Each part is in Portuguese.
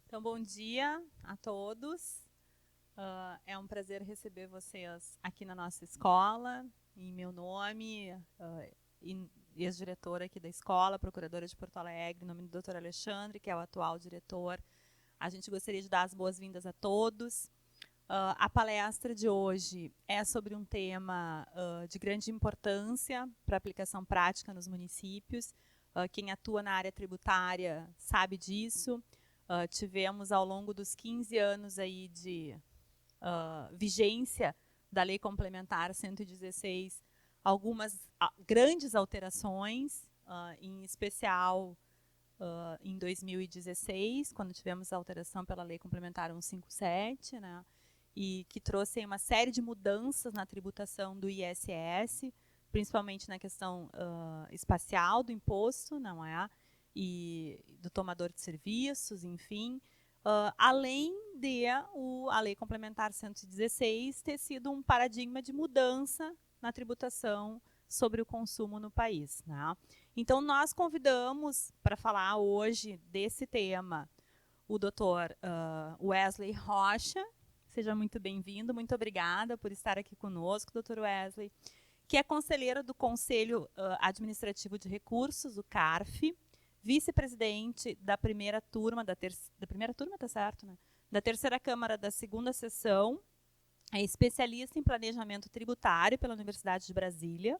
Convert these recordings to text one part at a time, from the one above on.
Então, bom dia a todos. É um prazer receber vocês aqui na nossa escola. Em meu nome, ex-diretora aqui da escola, procuradora de Porto Alegre, em nome do Dr. Alexandre, que é o atual diretor. A gente gostaria de dar as boas-vindas a todos. A palestra de hoje é sobre um tema de grande importância para a aplicação prática nos municípios. Quem atua na área tributária sabe disso. Tivemos, ao longo dos 15 anos aí de vigência da Lei Complementar 116, algumas grandes alterações, em especial em 2016, quando tivemos a alteração pela Lei Complementar 157, né, e que trouxe uma série de mudanças na tributação do ISS, principalmente na questão espacial do imposto, não é? E do tomador de serviços, enfim, além de a Lei Complementar 116 ter sido um paradigma de mudança na tributação sobre o consumo no país, né? Então, nós convidamos para falar hoje desse tema o Dr. Wesley Rocha. Seja muito bem-vindo, muito obrigada por estar aqui conosco, Dr. Wesley, que é conselheiro do Conselho Administrativo de Recursos, o CARF, vice-presidente da primeira turma, da primeira turma, tá certo, né? Da terceira Câmara da segunda sessão, é especialista em planejamento tributário pela Universidade de Brasília,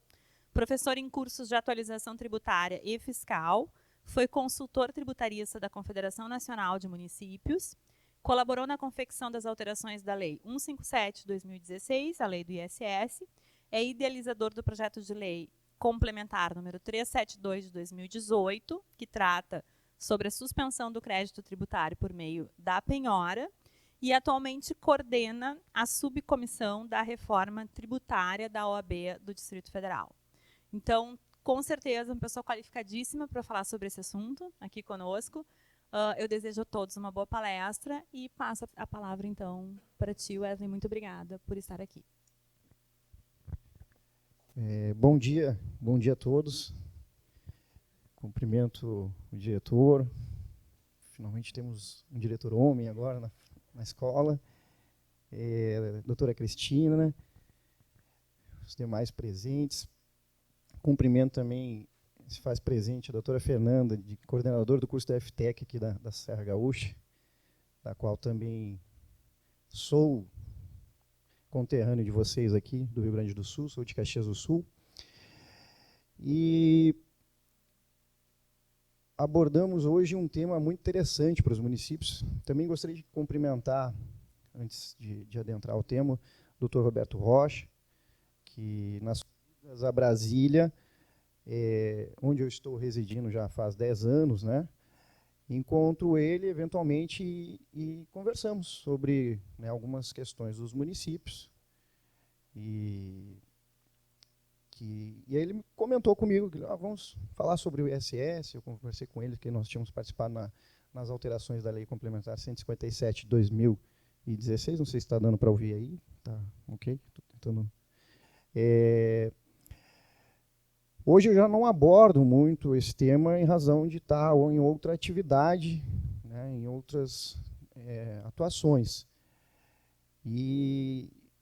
professor em cursos de atualização tributária e fiscal, foi consultor tributarista da Confederação Nacional de Municípios, colaborou na confecção das alterações da Lei 157 de 2016, a Lei do ISS, é idealizador do projeto de lei complementar número 372 de 2018, que trata sobre a suspensão do crédito tributário por meio da penhora, e atualmente coordena a subcomissão da reforma tributária da OAB do Distrito Federal. Então, com certeza, uma pessoa qualificadíssima para falar sobre esse assunto aqui conosco. Eu desejo a todos uma boa palestra e passo a palavra, então, para ti, Wesley. Muito obrigada por estar aqui. Bom dia a todos. Cumprimento o diretor. Finalmente temos um diretor homem agora na escola. Doutora Cristina, os demais presentes. Cumprimento também, se faz presente, a doutora Fernanda, coordenadora do curso da FTEC aqui da Serra Gaúcha, da qual também sou conterrâneo de vocês aqui, do Rio Grande do Sul, sou de Caxias do Sul. E abordamos hoje um tema muito interessante para os municípios. Também gostaria de cumprimentar, antes de adentrar o tema, o Dr. Roberto Rocha, que nas idas a Brasília, onde eu estou residindo já faz 10 anos, né, encontro ele eventualmente e conversamos sobre, né, algumas questões dos municípios. E aí ele comentou comigo que vamos falar sobre o ISS. Eu conversei com ele que nós tínhamos participado nas alterações da Lei Complementar 157 de 2016. Não sei se está dando para ouvir aí. Tá, ok? Estou tentando. Hoje eu já não abordo muito esse tema em razão de estar em outra atividade, né, em outras atuações.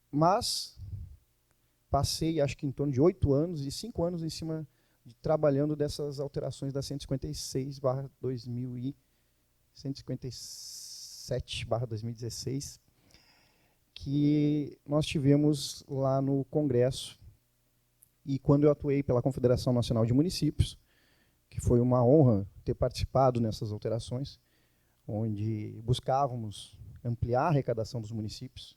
Mas passei, acho que em torno de 8 anos e 5 anos em cima, trabalhando dessas alterações da 156/2000 157/2016, que nós tivemos lá no Congresso. E quando eu atuei pela Confederação Nacional de Municípios, que foi uma honra ter participado nessas alterações, onde buscávamos ampliar a arrecadação dos municípios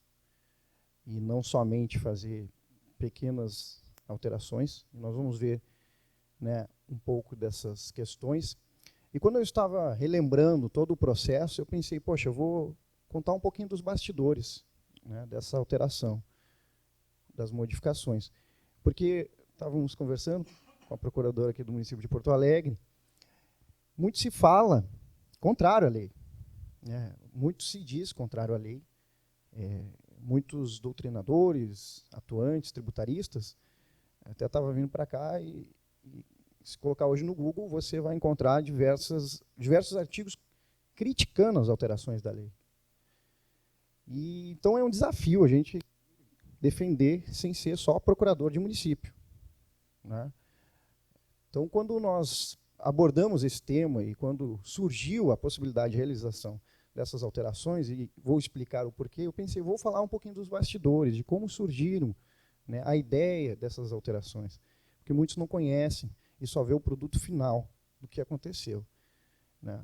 e não somente fazer pequenas alterações. Nós vamos ver, né, um pouco dessas questões. E quando eu estava relembrando todo o processo, eu pensei, poxa, eu vou contar um pouquinho dos bastidores, né, dessa alteração, das modificações. Porque estávamos conversando com a procuradora aqui do município de Porto Alegre, muito se fala contrário à lei, né, muito se diz contrário à lei. Muitos doutrinadores, atuantes, tributaristas, até estava vindo para cá e se colocar hoje no Google, você vai encontrar diversos artigos criticando as alterações da lei. E, então é um desafio a gente defender sem ser só procurador de município, né? Então, quando nós abordamos esse tema e quando surgiu a possibilidade de realização dessas alterações, e vou explicar o porquê, eu pensei, vou falar um pouquinho dos bastidores, de como surgiram, né, a ideia dessas alterações, porque muitos não conhecem e só vê o produto final do que aconteceu, né?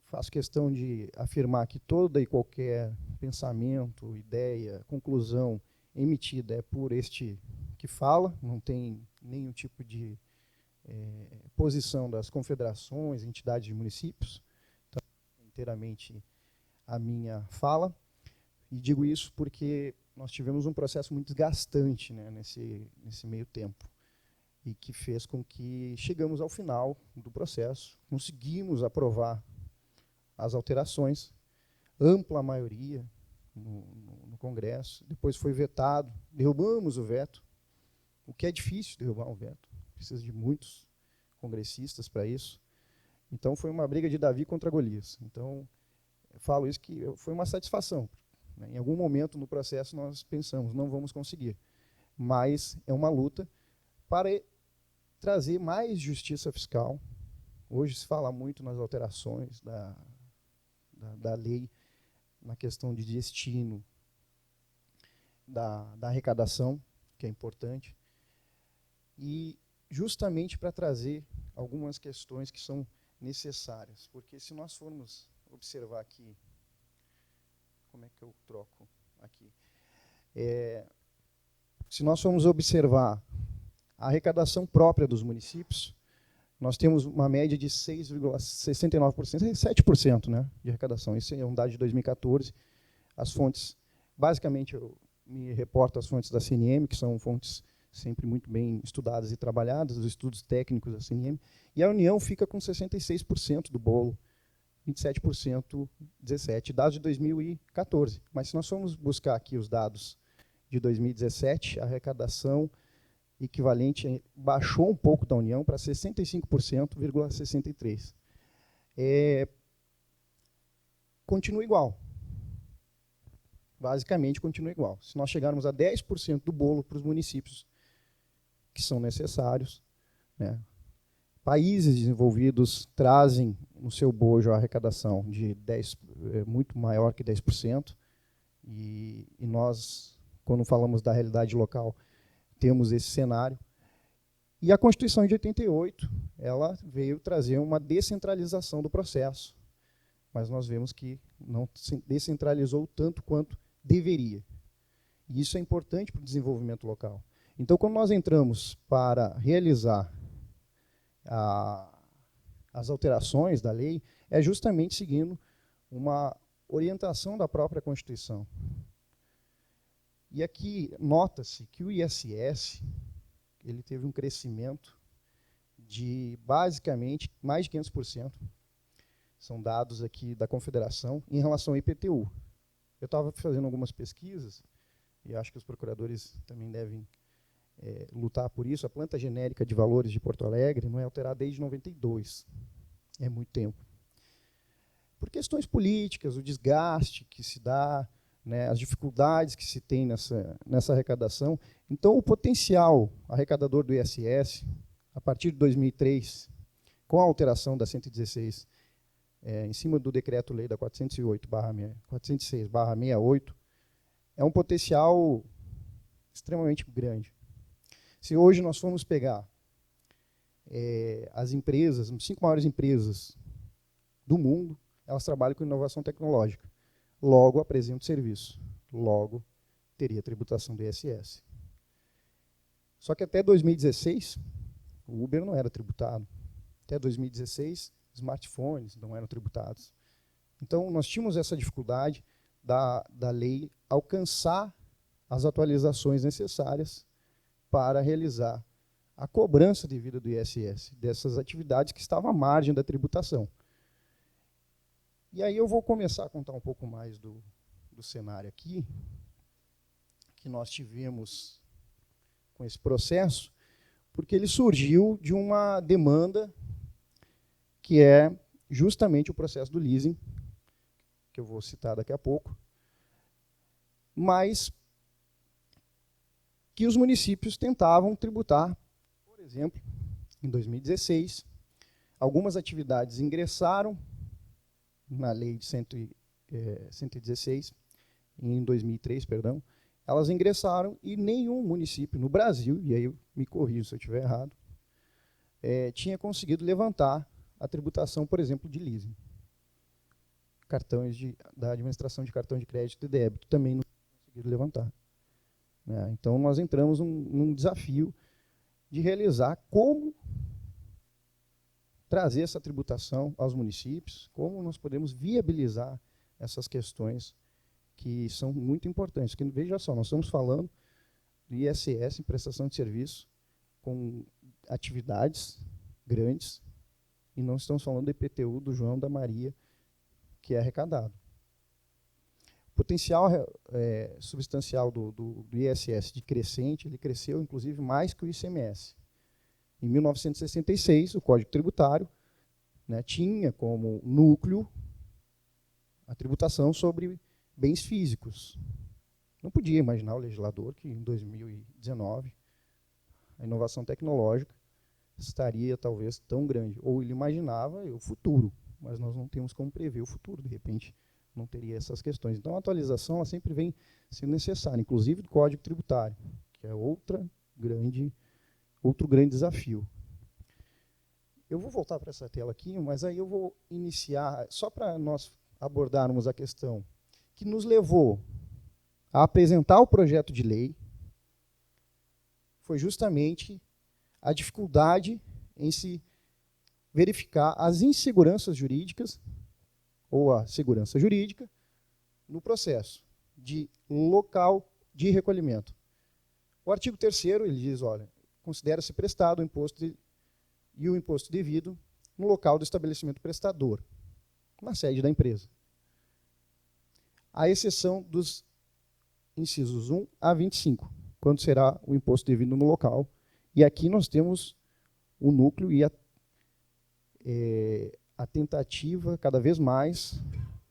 Faço questão de afirmar que toda e qualquer pensamento, ideia, conclusão emitida é por este que fala, não tem nenhum tipo de posição das confederações, entidades de municípios, então, inteiramente a minha fala, e digo isso porque nós tivemos um processo muito desgastante, né, nesse meio tempo, e que fez com que chegamos ao final do processo, conseguimos aprovar as alterações, ampla maioria no Congresso, depois foi vetado, derrubamos o veto, o que é difícil derrubar um veto, precisa de muitos congressistas para isso. Então foi uma briga de Davi contra Golias. Então eu falo isso que foi uma satisfação, né? Em algum momento no processo nós pensamos, não vamos conseguir, mas é uma luta para trazer mais justiça fiscal. Hoje se fala muito nas alterações da lei, na questão de destino da arrecadação, que é importante, e justamente para trazer algumas questões que são necessárias, porque se nós formos observar aqui, como é que eu troco aqui? Se nós formos observar a arrecadação própria dos municípios, nós temos uma média de 6,69%, 7%, né, de arrecadação. Esse é um dado de 2014. As fontes, basicamente, eu me reporto às fontes da CNM, que são fontes sempre muito bem estudadas e trabalhadas, os estudos técnicos da CNM, e a União fica com 66% do bolo, 27%, 17%, dados de 2014. Mas se nós formos buscar aqui os dados de 2017, a arrecadação equivalente baixou um pouco da União para 65,63%. Continua igual. Basicamente, continua igual. Se nós chegarmos a 10% do bolo para os municípios que são necessários, né, países desenvolvidos trazem no seu bojo a arrecadação de muito maior que 10%, e nós, quando falamos da realidade local, temos esse cenário. E a Constituição de 88, ela veio trazer uma descentralização do processo, mas nós vemos que não se descentralizou tanto quanto deveria. E isso é importante para o desenvolvimento local. Então, quando nós entramos para realizar as alterações da lei, é justamente seguindo uma orientação da própria Constituição. E aqui nota-se que o ISS ele teve um crescimento de basicamente mais de 500%. São dados aqui da Confederação em relação ao IPTU. Eu estava fazendo algumas pesquisas, e acho que os procuradores também devem lutar por isso. A planta genérica de valores de Porto Alegre não é alterada desde 92. É muito tempo. Por questões políticas, o desgaste que se dá, né, as dificuldades que se tem nessa arrecadação. Então, o potencial arrecadador do ISS, a partir de 2003, com a alteração da 116, em cima do decreto-lei da 406/68, é um potencial extremamente grande. Se hoje nós formos pegar as empresas, as 5 maiores empresas do mundo, elas trabalham com inovação tecnológica. Logo, apresentam serviço. Logo, teria tributação do ISS. Só que até 2016, o Uber não era tributado. Até 2016, smartphones não eram tributados. Então, nós tínhamos essa dificuldade da lei alcançar as atualizações necessárias para realizar a cobrança devida do ISS, dessas atividades que estavam à margem da tributação. E aí eu vou começar a contar um pouco mais do cenário aqui, que nós tivemos com esse processo, porque ele surgiu de uma demanda que é justamente o processo do leasing, que eu vou citar daqui a pouco, mas que os municípios tentavam tributar, por exemplo, em 2016, algumas atividades ingressaram na lei de 116, em 2003, perdão, elas ingressaram e nenhum município no Brasil, e aí eu me corrijo se eu estiver errado, tinha conseguido levantar a tributação, por exemplo, de leasing. Cartões da administração de cartão de crédito e débito também não conseguiram levantar. Então, nós entramos num desafio de realizar como trazer essa tributação aos municípios, como nós podemos viabilizar essas questões que são muito importantes. Porque, veja só, nós estamos falando do ISS em prestação de serviço com atividades grandes e não estamos falando do IPTU do João, da Maria, que é arrecadado. O potencial substancial do ISS de crescente, ele cresceu, inclusive, mais que o ICMS. Em 1966, o Código Tributário, né, tinha como núcleo a tributação sobre bens físicos. Não podia imaginar o legislador que, em 2019, a inovação tecnológica estaria, talvez, tão grande. Ou ele imaginava o futuro, mas nós não temos como prever o futuro. De repente, não teria essas questões. Então, a atualização ela sempre vem sendo necessária, inclusive do Código Tributário, que é outro grande desafio. Eu vou voltar para essa tela aqui, mas aí eu vou iniciar, só para nós abordarmos a questão que nos levou a apresentar o projeto de lei, foi justamente a dificuldade em se verificar as inseguranças jurídicas, ou a segurança jurídica, no processo de local de recolhimento. O artigo 3º, ele diz, olha, considera-se prestado o imposto e o imposto devido no local do estabelecimento prestador, na sede da empresa. À exceção dos incisos 1 a 25, quando será o imposto devido no local. E aqui nós temos o núcleo e a tentativa, cada vez mais,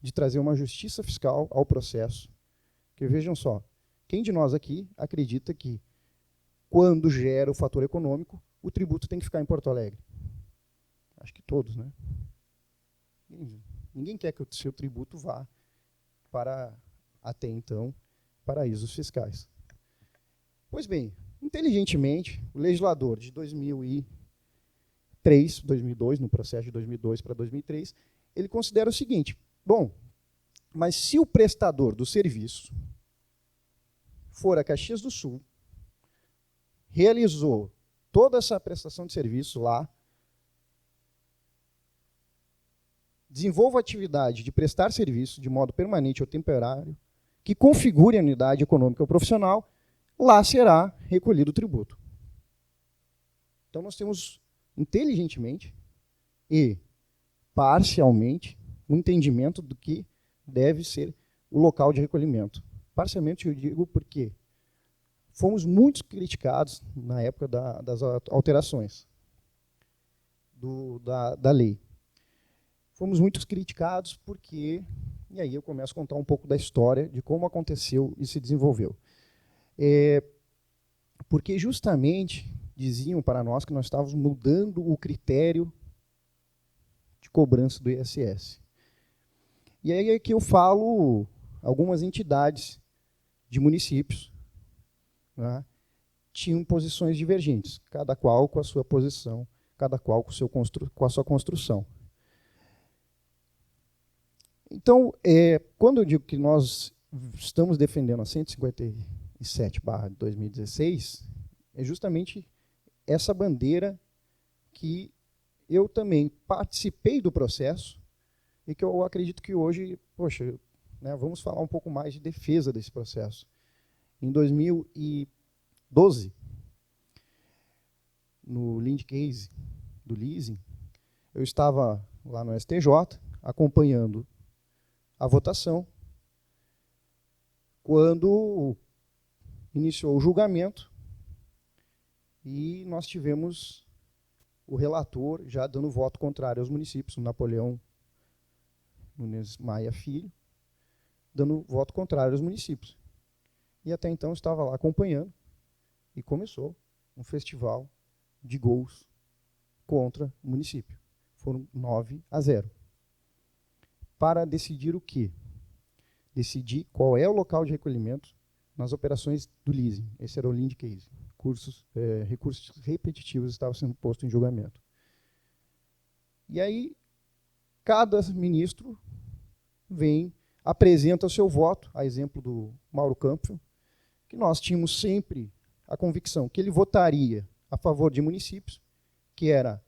de trazer uma justiça fiscal ao processo. Porque vejam só, quem de nós aqui acredita que, quando gera o fator econômico, o tributo tem que ficar em Porto Alegre? Acho que todos, né? Ninguém quer que o seu tributo vá para, até então, paraísos fiscais. Pois bem, inteligentemente, o legislador de 2002, no processo de 2002 para 2003, ele considera o seguinte, bom, mas se o prestador do serviço for a Caxias do Sul, realizou toda essa prestação de serviço lá, desenvolva a atividade de prestar serviço de modo permanente ou temporário, que configure a unidade econômica ou profissional, lá será recolhido o tributo. Então, nós temos, inteligentemente e parcialmente, um entendimento do que deve ser o local de recolhimento. Parcialmente, eu digo porque fomos muito criticados na época das alterações da lei. Fomos muito criticados porque, e aí eu começo a contar um pouco da história de como aconteceu e se desenvolveu. Porque justamente diziam para nós que nós estávamos mudando o critério de cobrança do ISS. E aí é que eu falo algumas entidades de municípios, né, tinham posições divergentes, cada qual com a sua posição, cada qual com a sua construção. Então, quando eu digo que nós estamos defendendo a 157/2016, é justamente essa bandeira que eu também participei do processo e que eu acredito que hoje, poxa, né, vamos falar um pouco mais de defesa desse processo. Em 2012, no Lind Case do leasing, eu estava lá no STJ acompanhando a votação, quando iniciou o julgamento e nós tivemos o relator já dando voto contrário aos municípios, o Napoleão Nunes Maia Filho, dando voto contrário aos municípios. E até então estava lá acompanhando, e começou um festival de gols contra o município. Foram 9-0. Para decidir o quê? Decidir qual é o local de recolhimento nas operações do leasing. Esse era o lead case. Recursos repetitivos estavam sendo postos em julgamento. E aí, cada ministro vem, apresenta o seu voto, a exemplo do Mauro Campbell, que nós tínhamos sempre a convicção que ele votaria a favor de municípios, que era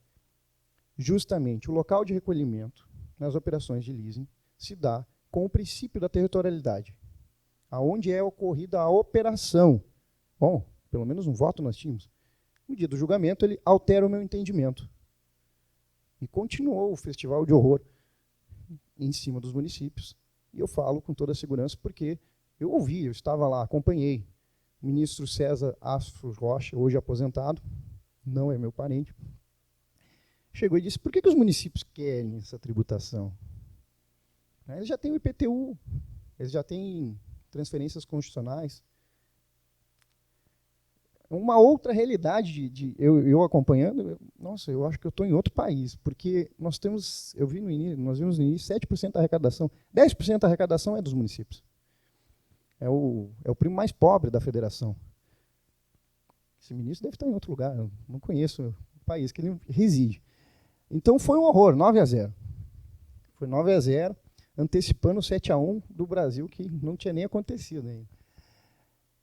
justamente o local de recolhimento nas operações de leasing se dá com o princípio da territorialidade, aonde é ocorrida a operação. Bom, pelo menos um voto nós tínhamos. No dia do julgamento, ele altera o meu entendimento. E continuou o festival de horror em cima dos municípios. E eu falo com toda a segurança porque eu ouvi, eu estava lá, acompanhei. O ministro César Astro Rocha, hoje aposentado, não é meu parente, chegou e disse, por que os municípios querem essa tributação? Eles já têm o IPTU, eles já têm transferências constitucionais. Uma outra realidade, eu acompanhando, nossa, eu acho que eu estou em outro país, porque nós vimos no início 7% da arrecadação, 10% da arrecadação é dos municípios. É o primo mais pobre da federação. Esse ministro deve estar em outro lugar, eu não conheço o país que ele reside. Então foi um horror, 9-0. Foi 9-0, antecipando o 7-1 do Brasil, que não tinha nem acontecido ainda.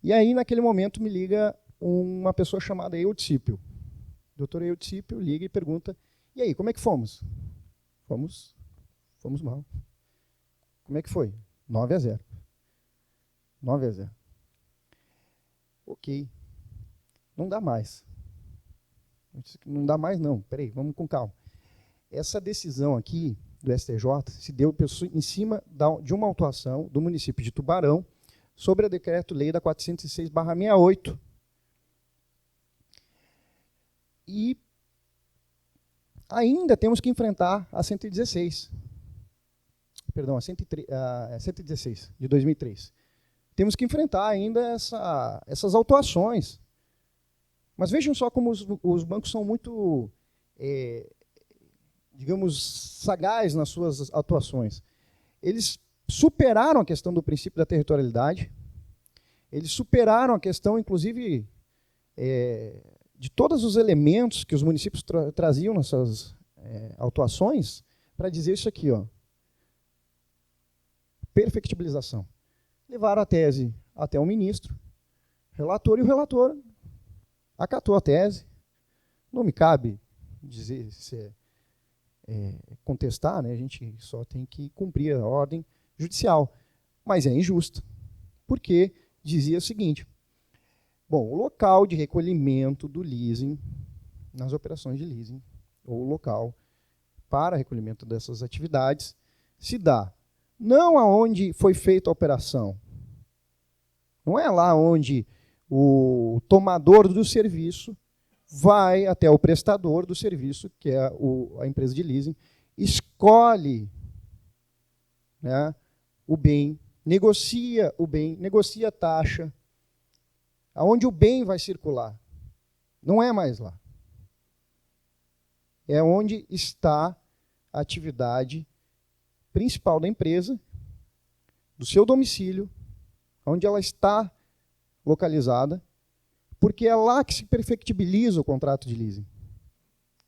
E aí, naquele momento, me liga uma pessoa chamada Eudicípio. O doutor Eudicípio liga e pergunta, e aí, como é que fomos? Fomos mal. Como é que foi? 9-0. 9-0. Ok. Não dá mais. Não dá mais, não. Peraí, vamos com calma. Essa decisão aqui do STJ se deu em cima de uma autuação do município de Tubarão sobre a decreto-lei da 406/68. E ainda temos que enfrentar a 116. Perdão, a 116, de 2003. Temos que enfrentar ainda essas autuações. Mas vejam só como os bancos são muito, digamos, sagazes nas suas atuações. Eles superaram a questão do princípio da territorialidade, eles superaram a questão, inclusive, de todos os elementos que os municípios traziam nas suas autuações, para dizer isso aqui, ó, perfectibilização. Levaram a tese até o ministro, relator, e o relator acatou a tese. Não me cabe dizer se contestar, né? A gente só tem que cumprir a ordem judicial. Mas é injusta, porque dizia o seguinte, bom, o local de recolhimento do leasing, nas operações de leasing, ou o local para recolhimento dessas atividades, se dá não aonde foi feita a operação, não é lá onde o tomador do serviço vai até o prestador do serviço, que é a empresa de leasing, escolhe, né, o bem, negocia o bem, negocia a taxa, aonde o bem vai circular. Não é mais lá. É onde está a atividade principal da empresa, do seu domicílio, onde ela está localizada, porque é lá que se perfectibiliza o contrato de leasing.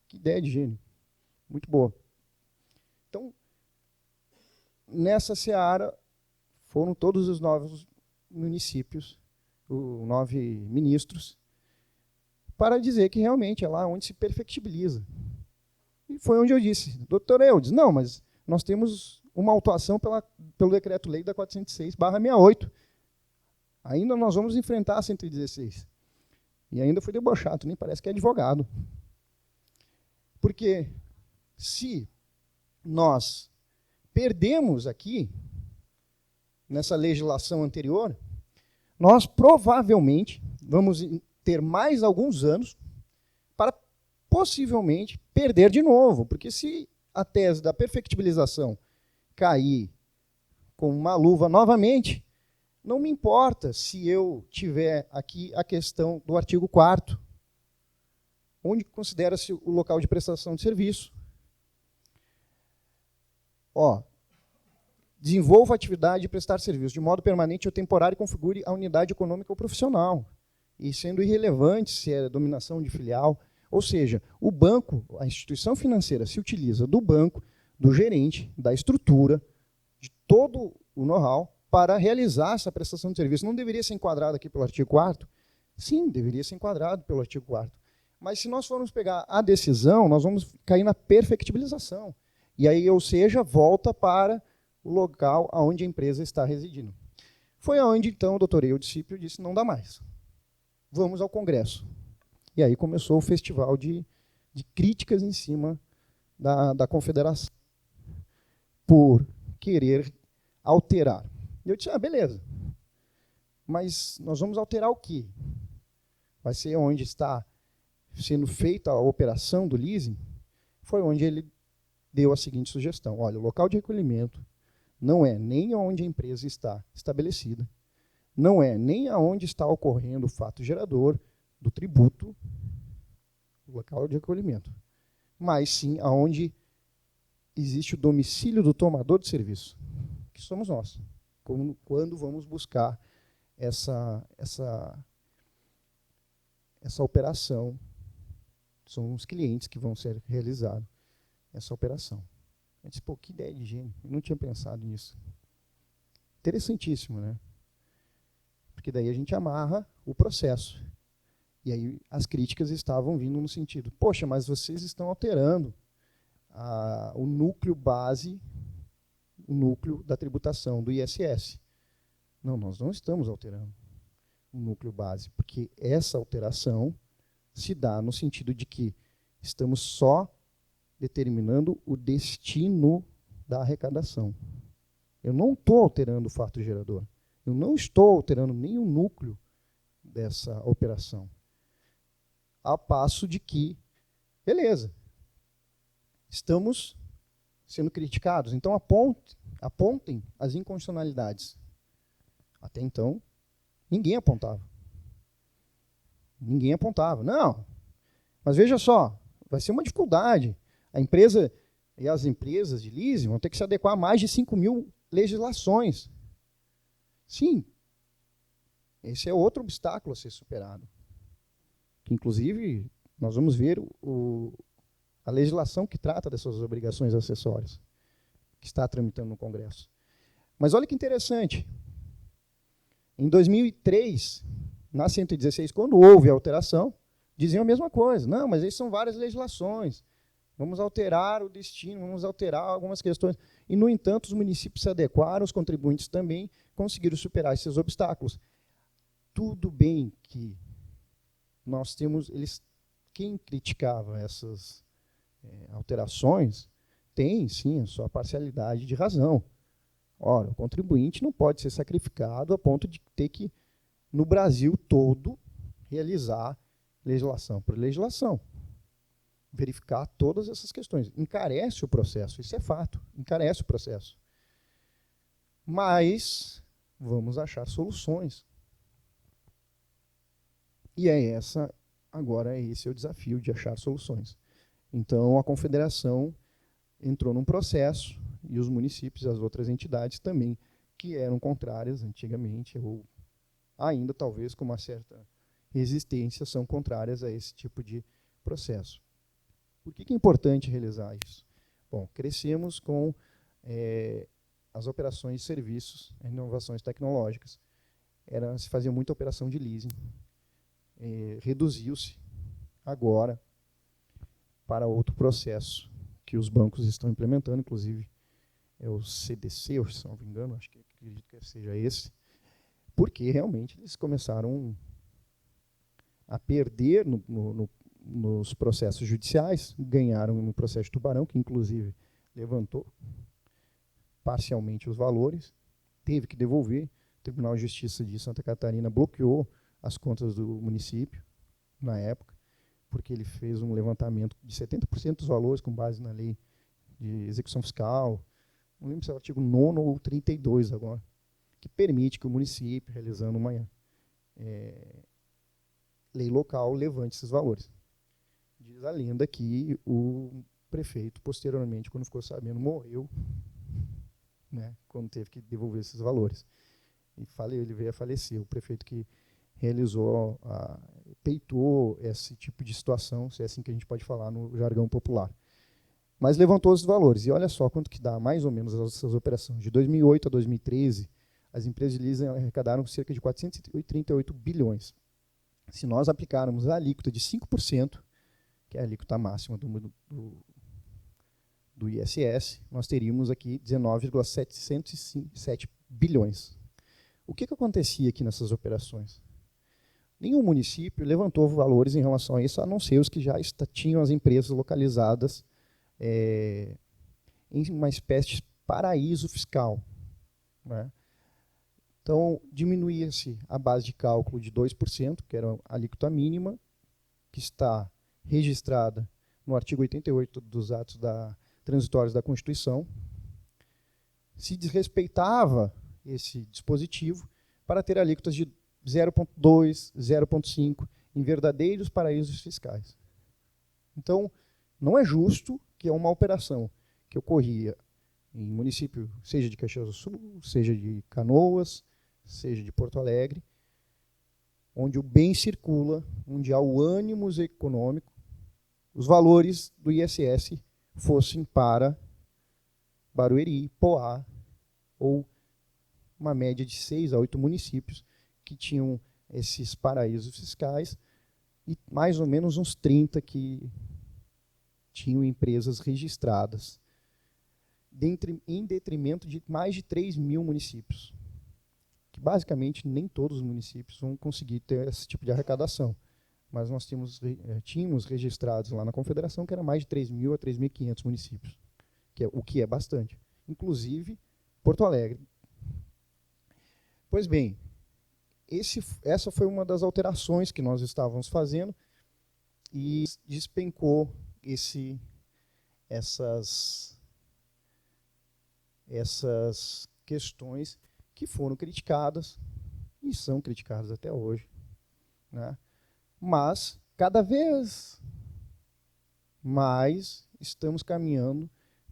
Que ideia de gênio. Muito boa. Então, nessa seara, foram todos os 9 municípios, 9 ministros, para dizer que realmente é lá onde se perfectibiliza. E foi onde eu disse, doutor Eudes, não, mas nós temos uma autuação pelo decreto-lei da 406/68. Ainda nós vamos enfrentar a 116. E ainda foi debochado, nem parece que é advogado. Porque se nós perdemos aqui, nessa legislação anterior, nós provavelmente vamos ter mais alguns anos para possivelmente perder de novo. Porque se a tese da perfectibilização cair com uma luva novamente, não me importa se eu tiver aqui a questão do artigo 4º, onde considera-se o local de prestação de serviço. Desenvolva a atividade de prestar serviço de modo permanente ou temporário e configure a unidade econômica ou profissional. E sendo irrelevante se é dominação de filial, ou seja, o banco, a instituição financeira se utiliza do banco, do gerente, da estrutura, de todo o know-how para realizar essa prestação de serviço. Não deveria ser enquadrado aqui pelo artigo 4º? Sim, deveria ser enquadrado pelo artigo 4º. Mas se nós formos pegar a decisão, nós vamos cair na perfectibilização. E aí, ou seja, volta para o local onde a empresa está residindo. Foi onde, então, o doutor Eudicípio disse, não dá mais. Vamos ao Congresso. E aí começou o festival de críticas em cima da Confederação por querer alterar. E eu disse, beleza. Mas nós vamos alterar o quê? Vai ser onde está sendo feita a operação do leasing? Foi onde ele deu a seguinte sugestão. Olha, o local de recolhimento não é nem onde a empresa está estabelecida, não é nem aonde está ocorrendo o fato gerador do tributo, o local de recolhimento, mas sim aonde existe o domicílio do tomador de serviço, que somos nós, quando vamos buscar essa operação, são os clientes que vão ser realizados essa operação. Eu disse, que ideia de gênio, eu não tinha pensado nisso. Interessantíssimo, né? Porque daí a gente amarra o processo. E aí as críticas estavam vindo no sentido, poxa, mas vocês estão alterando o núcleo base, o núcleo da tributação, do ISS. Não, nós não estamos alterando o núcleo base, porque essa alteração se dá no sentido de que estamos só determinando o destino da arrecadação. Eu não estou alterando o fato gerador. Eu não estou alterando nem o núcleo dessa operação. A passo de que, beleza, estamos sendo criticados, então apontem as inconstitucionalidades. Até então, ninguém apontava. Ninguém apontava. Não, mas veja só, vai ser uma dificuldade. A empresa e as empresas de leasing vão ter que se adequar a mais de 5.000 legislações. Sim, esse é outro obstáculo a ser superado. Que, inclusive, nós vamos ver a legislação que trata dessas obrigações acessórias, que está tramitando no Congresso. Mas olha que interessante. Em 2003, na 116, quando houve a alteração, diziam a mesma coisa. Não, mas aí são várias legislações. Vamos alterar o destino, vamos alterar algumas questões. E, no entanto, os municípios se adequaram, os contribuintes também conseguiram superar esses obstáculos. Tudo bem que nós temos... Quem criticava essas alterações tem, sim, a sua parcialidade de razão. Ora, o contribuinte não pode ser sacrificado a ponto de ter que, no Brasil todo, realizar legislação por legislação. Verificar todas essas questões. Encarece o processo, isso é fato, encarece o processo. Mas vamos achar soluções. E esse é o desafio de achar soluções. Então, a Confederação entrou num processo, e os municípios e as outras entidades também, que eram contrárias antigamente, ou ainda talvez com uma certa resistência, são contrárias a esse tipo de processo. Por que é importante realizar isso? Bom, crescemos com as operações de serviços, inovações tecnológicas. Se fazia muita operação de leasing. Reduziu-se agora para outro processo que os bancos estão implementando, inclusive é o CDC, se não me engano, acredito que seja esse, porque realmente eles começaram a perder nos processos judiciais, ganharam no processo de Tubarão, que inclusive levantou parcialmente os valores, teve que devolver. O Tribunal de Justiça de Santa Catarina bloqueou as contas do município, na época, porque ele fez um levantamento de 70% dos valores com base na lei de execução fiscal, não lembro se é o artigo 9º ou 32 agora, que permite que o município, realizando uma lei local, levante esses valores. Diz a lenda que o prefeito, posteriormente, quando ficou sabendo, morreu, né, quando teve que devolver esses valores. E ele veio a falecer, o prefeito que realizou, peitou esse tipo de situação, se é assim que a gente pode falar no jargão popular. Mas levantou os valores. E olha só quanto que dá, mais ou menos, essas operações. De 2008 a 2013, as empresas de leasing arrecadaram cerca de 438 bilhões. Se nós aplicarmos a alíquota de 5%, que é a alíquota máxima do ISS, nós teríamos aqui 19,707 bilhões. O que acontecia aqui nessas operações? Nenhum município levantou valores em relação a isso, a não ser os que já tinham as empresas localizadas em uma espécie de paraíso fiscal, né? Então, diminuía-se a base de cálculo de 2%, que era a alíquota mínima, que está registrada no artigo 88 dos atos transitórios da Constituição. Se desrespeitava esse dispositivo para ter alíquotas de 0,2%, 0,5% em verdadeiros paraísos fiscais. Então, não é justo que uma operação que ocorria em município, seja de Caxias do Sul, seja de Canoas, seja de Porto Alegre, onde o bem circula, onde há o ânimo econômico, os valores do ISS fossem para Barueri, Poá, ou uma média de 6 a 8 municípios que tinham esses paraísos fiscais, e mais ou menos uns 30 que tinham empresas registradas, em detrimento de mais de 3 mil municípios, que basicamente nem todos os municípios vão conseguir ter esse tipo de arrecadação. Mas nós tínhamos registrados lá na Confederação que era mais de 3.000 a 3.500 municípios, o que é bastante. Inclusive Porto Alegre. Pois bem, essa foi uma das alterações que nós estávamos fazendo e despencou essas questões que foram criticadas e são criticadas até hoje, né? Mas, cada vez mais, estamos caminhando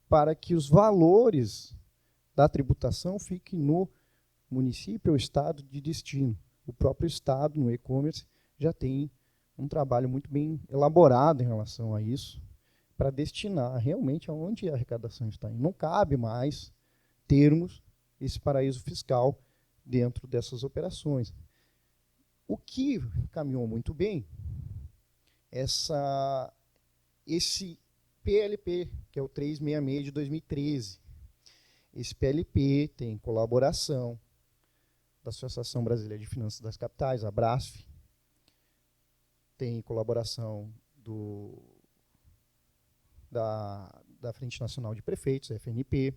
para que os valores da tributação fiquem no município ou estado de destino. O próprio estado, no e-commerce, já tem um trabalho muito bem elaborado em relação a isso, para destinar realmente aonde a arrecadação está indo. Não cabe mais termos esse paraíso fiscal dentro dessas operações. O que caminhou muito bem, esse PLP, que é o 366 de 2013. Esse PLP tem colaboração da Associação Brasileira de Finanças das Capitais, a BRASF, tem colaboração da Frente Nacional de Prefeitos, a FNP,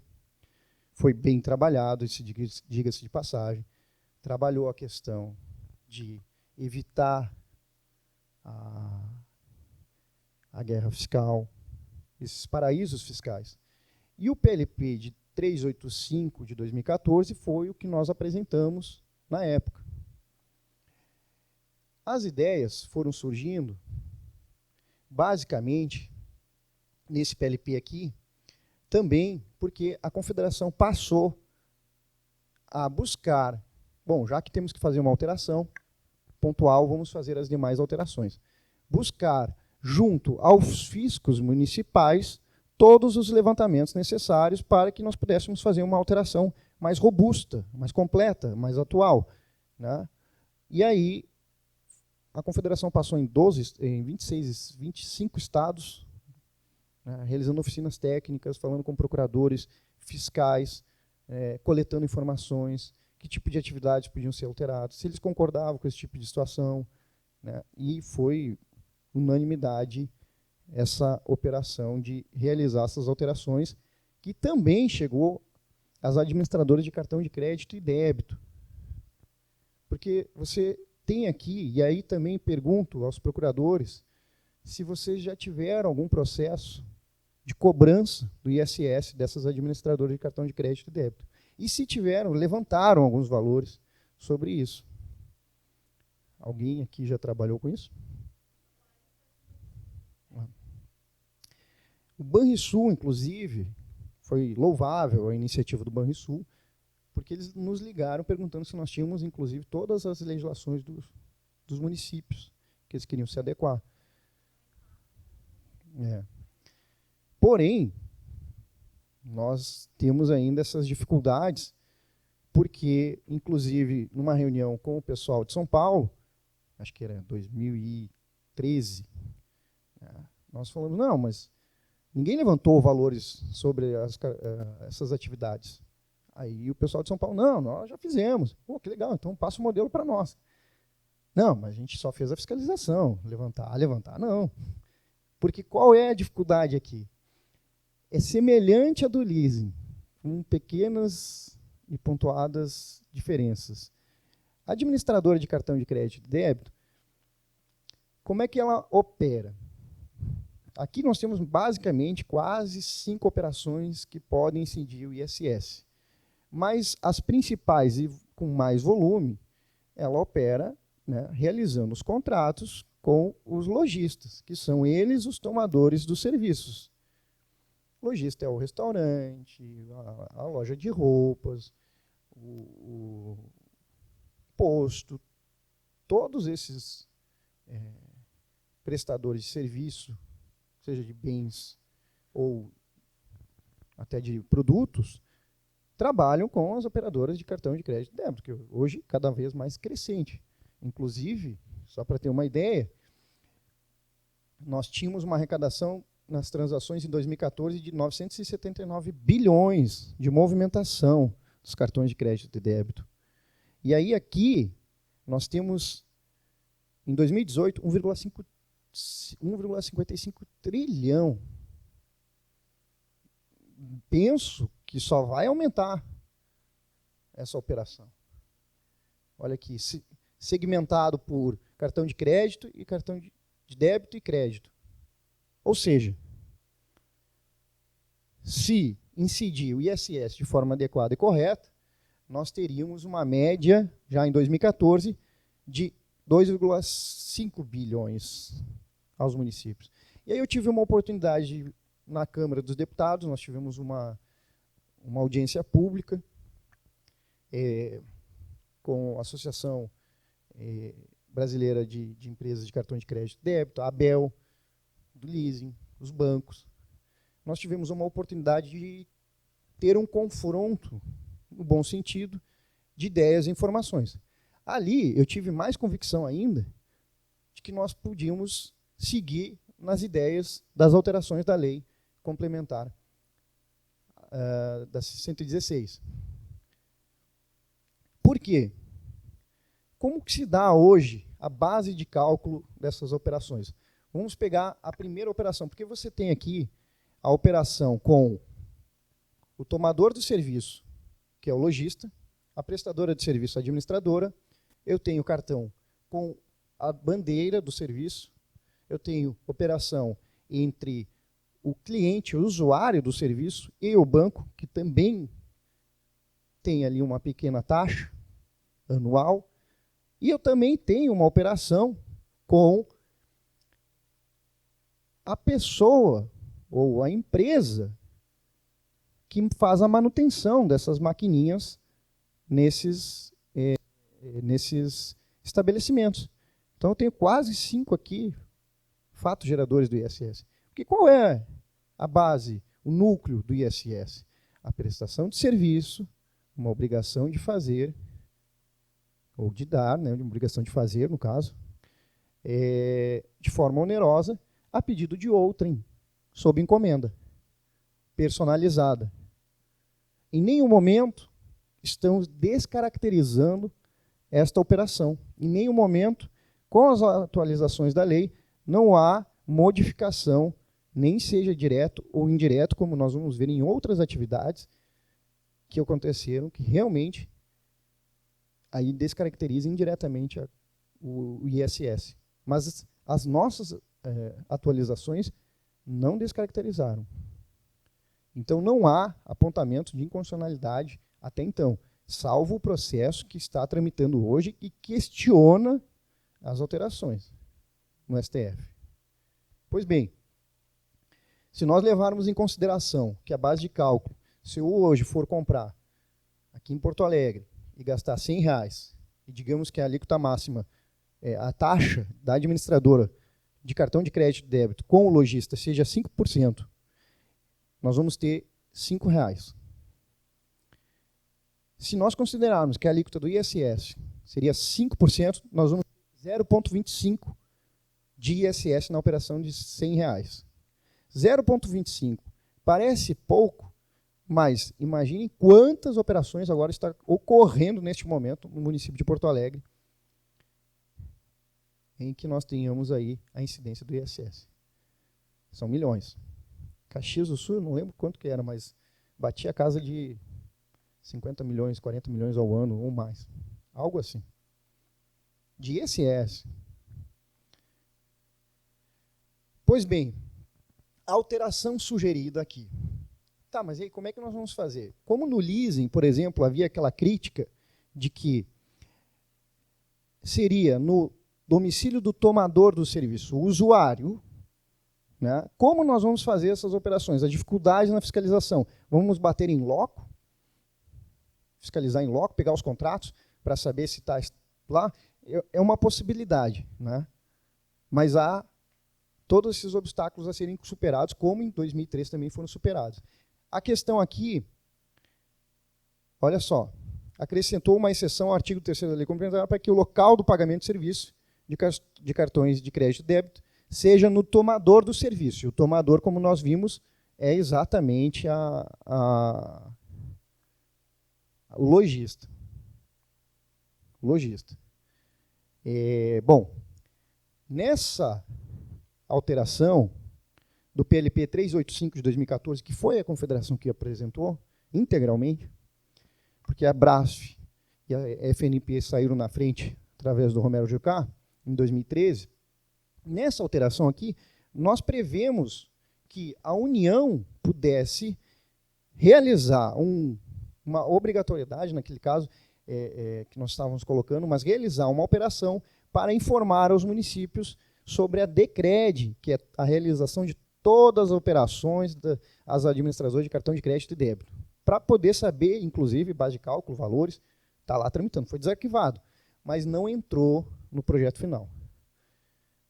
foi bem trabalhado, diga-se de passagem, trabalhou a questão de evitar a guerra fiscal, esses paraísos fiscais. E o PLP de 385 de 2014 foi o que nós apresentamos na época. As ideias foram surgindo, basicamente, nesse PLP aqui, também porque a Confederação passou a buscar, bom, já que temos que fazer uma alteração pontual, vamos fazer as demais alterações. Buscar, junto aos fiscos municipais, todos os levantamentos necessários para que nós pudéssemos fazer uma alteração mais robusta, mais completa, mais atual, né? E aí, a Confederação passou em 25 estados, né, realizando oficinas técnicas, falando com procuradores fiscais, coletando informações, que tipo de atividades podiam ser alteradas, se eles concordavam com esse tipo de situação, né, e foi unanimidade essa operação de realizar essas alterações, que também chegou às administradoras de cartão de crédito e débito. Porque você tem aqui, e aí também pergunto aos procuradores, se vocês já tiveram algum processo de cobrança do ISS dessas administradoras de cartão de crédito e débito. E se tiveram, levantaram alguns valores sobre isso. Alguém aqui já trabalhou com isso? O Banrisul, inclusive, foi louvável a iniciativa do Banrisul, porque eles nos ligaram perguntando se nós tínhamos, inclusive, todas as legislações dos municípios que eles queriam se adequar. Porém, nós temos ainda essas dificuldades, porque, inclusive, numa reunião com o pessoal de São Paulo, acho que era 2013, nós falamos, não, mas ninguém levantou valores sobre essas atividades. Aí o pessoal de São Paulo, não, nós já fizemos. Pô, que legal, então passa o modelo para nós. Não, mas a gente só fez a fiscalização, levantar, não. Porque qual é a dificuldade aqui? É semelhante à do leasing, com pequenas e pontuadas diferenças. A administradora de cartão de crédito e débito, como é que ela opera? Aqui nós temos basicamente quase 5 operações que podem incidir o ISS. Mas as principais e com mais volume, ela opera, né, realizando os contratos com os lojistas, que são eles os tomadores dos serviços. O lojista é o restaurante, a loja de roupas, o posto, todos esses prestadores de serviço, seja de bens ou até de produtos, trabalham com as operadoras de cartão de crédito e débito, que hoje cada vez mais crescente. Inclusive, só para ter uma ideia, nós tínhamos uma arrecadação nas transações em 2014 de 979 bilhões de movimentação dos cartões de crédito e débito. E aí aqui nós temos, em 2018, 1,55 trilhão. Penso que só vai aumentar essa operação. Olha aqui, segmentado por cartão de crédito e cartão de débito e crédito. Ou seja, se incidir o ISS de forma adequada e correta, nós teríamos uma média, já em 2014, de 2,5 bilhões aos municípios. E aí eu tive uma oportunidade na Câmara dos Deputados, nós tivemos uma audiência pública com a Associação Brasileira de Empresas de Cartão de Crédito e Débito, a ABEL, do leasing, os bancos. Nós tivemos uma oportunidade de ter um confronto, no bom sentido, de ideias e informações. Ali eu tive mais convicção ainda de que nós podíamos seguir nas ideias das alterações da lei complementar da 116. Por quê? Como que se dá hoje a base de cálculo dessas operações? Vamos pegar a primeira operação, porque você tem aqui a operação com o tomador do serviço, que é o lojista, a prestadora de serviço, a administradora, eu tenho cartão com a bandeira do serviço, eu tenho operação entre o cliente, o usuário do serviço e o banco, que também tem ali uma pequena taxa anual, e eu também tenho uma operação com a pessoa ou a empresa que faz a manutenção dessas maquininhas nesses estabelecimentos. Então eu tenho quase 5 aqui fatos geradores do ISS. Porque qual é a base, o núcleo do ISS? A prestação de serviço, uma obrigação de fazer, ou de dar, né, uma obrigação de fazer, no caso, de forma onerosa, a pedido de outrem, sob encomenda, personalizada. Em nenhum momento estamos descaracterizando esta operação. Em nenhum momento, com as atualizações da lei, não há modificação, nem seja direto ou indireto, como nós vamos ver em outras atividades que aconteceram, que realmente aí descaracterizam indiretamente o ISS. Mas as nossas atualizações não descaracterizaram. Então, não há apontamento de inconstitucionalidade até então, salvo o processo que está tramitando hoje e questiona as alterações no STF. Pois bem, se nós levarmos em consideração que a base de cálculo, se eu hoje for comprar aqui em Porto Alegre e gastar R$100, e digamos que a alíquota máxima, a taxa da administradora de cartão de crédito e débito com o lojista seja 5%, nós vamos ter R$5. Se nós considerarmos que a alíquota do ISS seria 5%, nós vamos ter 0,25 de ISS na operação de R$100. 0,25 parece pouco, mas imagine quantas operações agora estão ocorrendo neste momento no município de Porto Alegre, em que nós tenhamos aí a incidência do ISS. São milhões. Caxias do Sul, eu não lembro quanto que era, mas batia a casa de 50 milhões, 40 milhões ao ano ou mais. Algo assim. De ISS. Pois bem, a alteração sugerida aqui. Tá, mas aí como é que nós vamos fazer? Como no leasing, por exemplo, havia aquela crítica de que seria no domicílio do tomador do serviço, o usuário, né? Como nós vamos fazer essas operações? A dificuldade na fiscalização. Vamos bater em loco? Fiscalizar em loco, pegar os contratos para saber se está lá? É uma possibilidade, né? Mas há todos esses obstáculos a serem superados, como em 2003 também foram superados. A questão aqui, olha só, acrescentou uma exceção ao artigo 3º da Lei Complementar para que o local do pagamento de serviço de cartões de crédito e débito seja no tomador do serviço. E o tomador, como nós vimos, é exatamente o lojista. O lojista. Bom, nessa alteração do PLP 385 de 2014, que foi a confederação que apresentou integralmente, porque a Brasf e a FNP saíram na frente através do Romero Jucá, em 2013, nessa alteração aqui, nós prevemos que a União pudesse realizar uma obrigatoriedade, naquele caso que nós estávamos colocando, mas realizar uma operação para informar aos municípios sobre a DECRED, que é a realização de todas as operações das administradoras de cartão de crédito e débito, para poder saber, inclusive, base de cálculo, valores, está lá tramitando, foi desarquivado, mas não entrou no projeto final.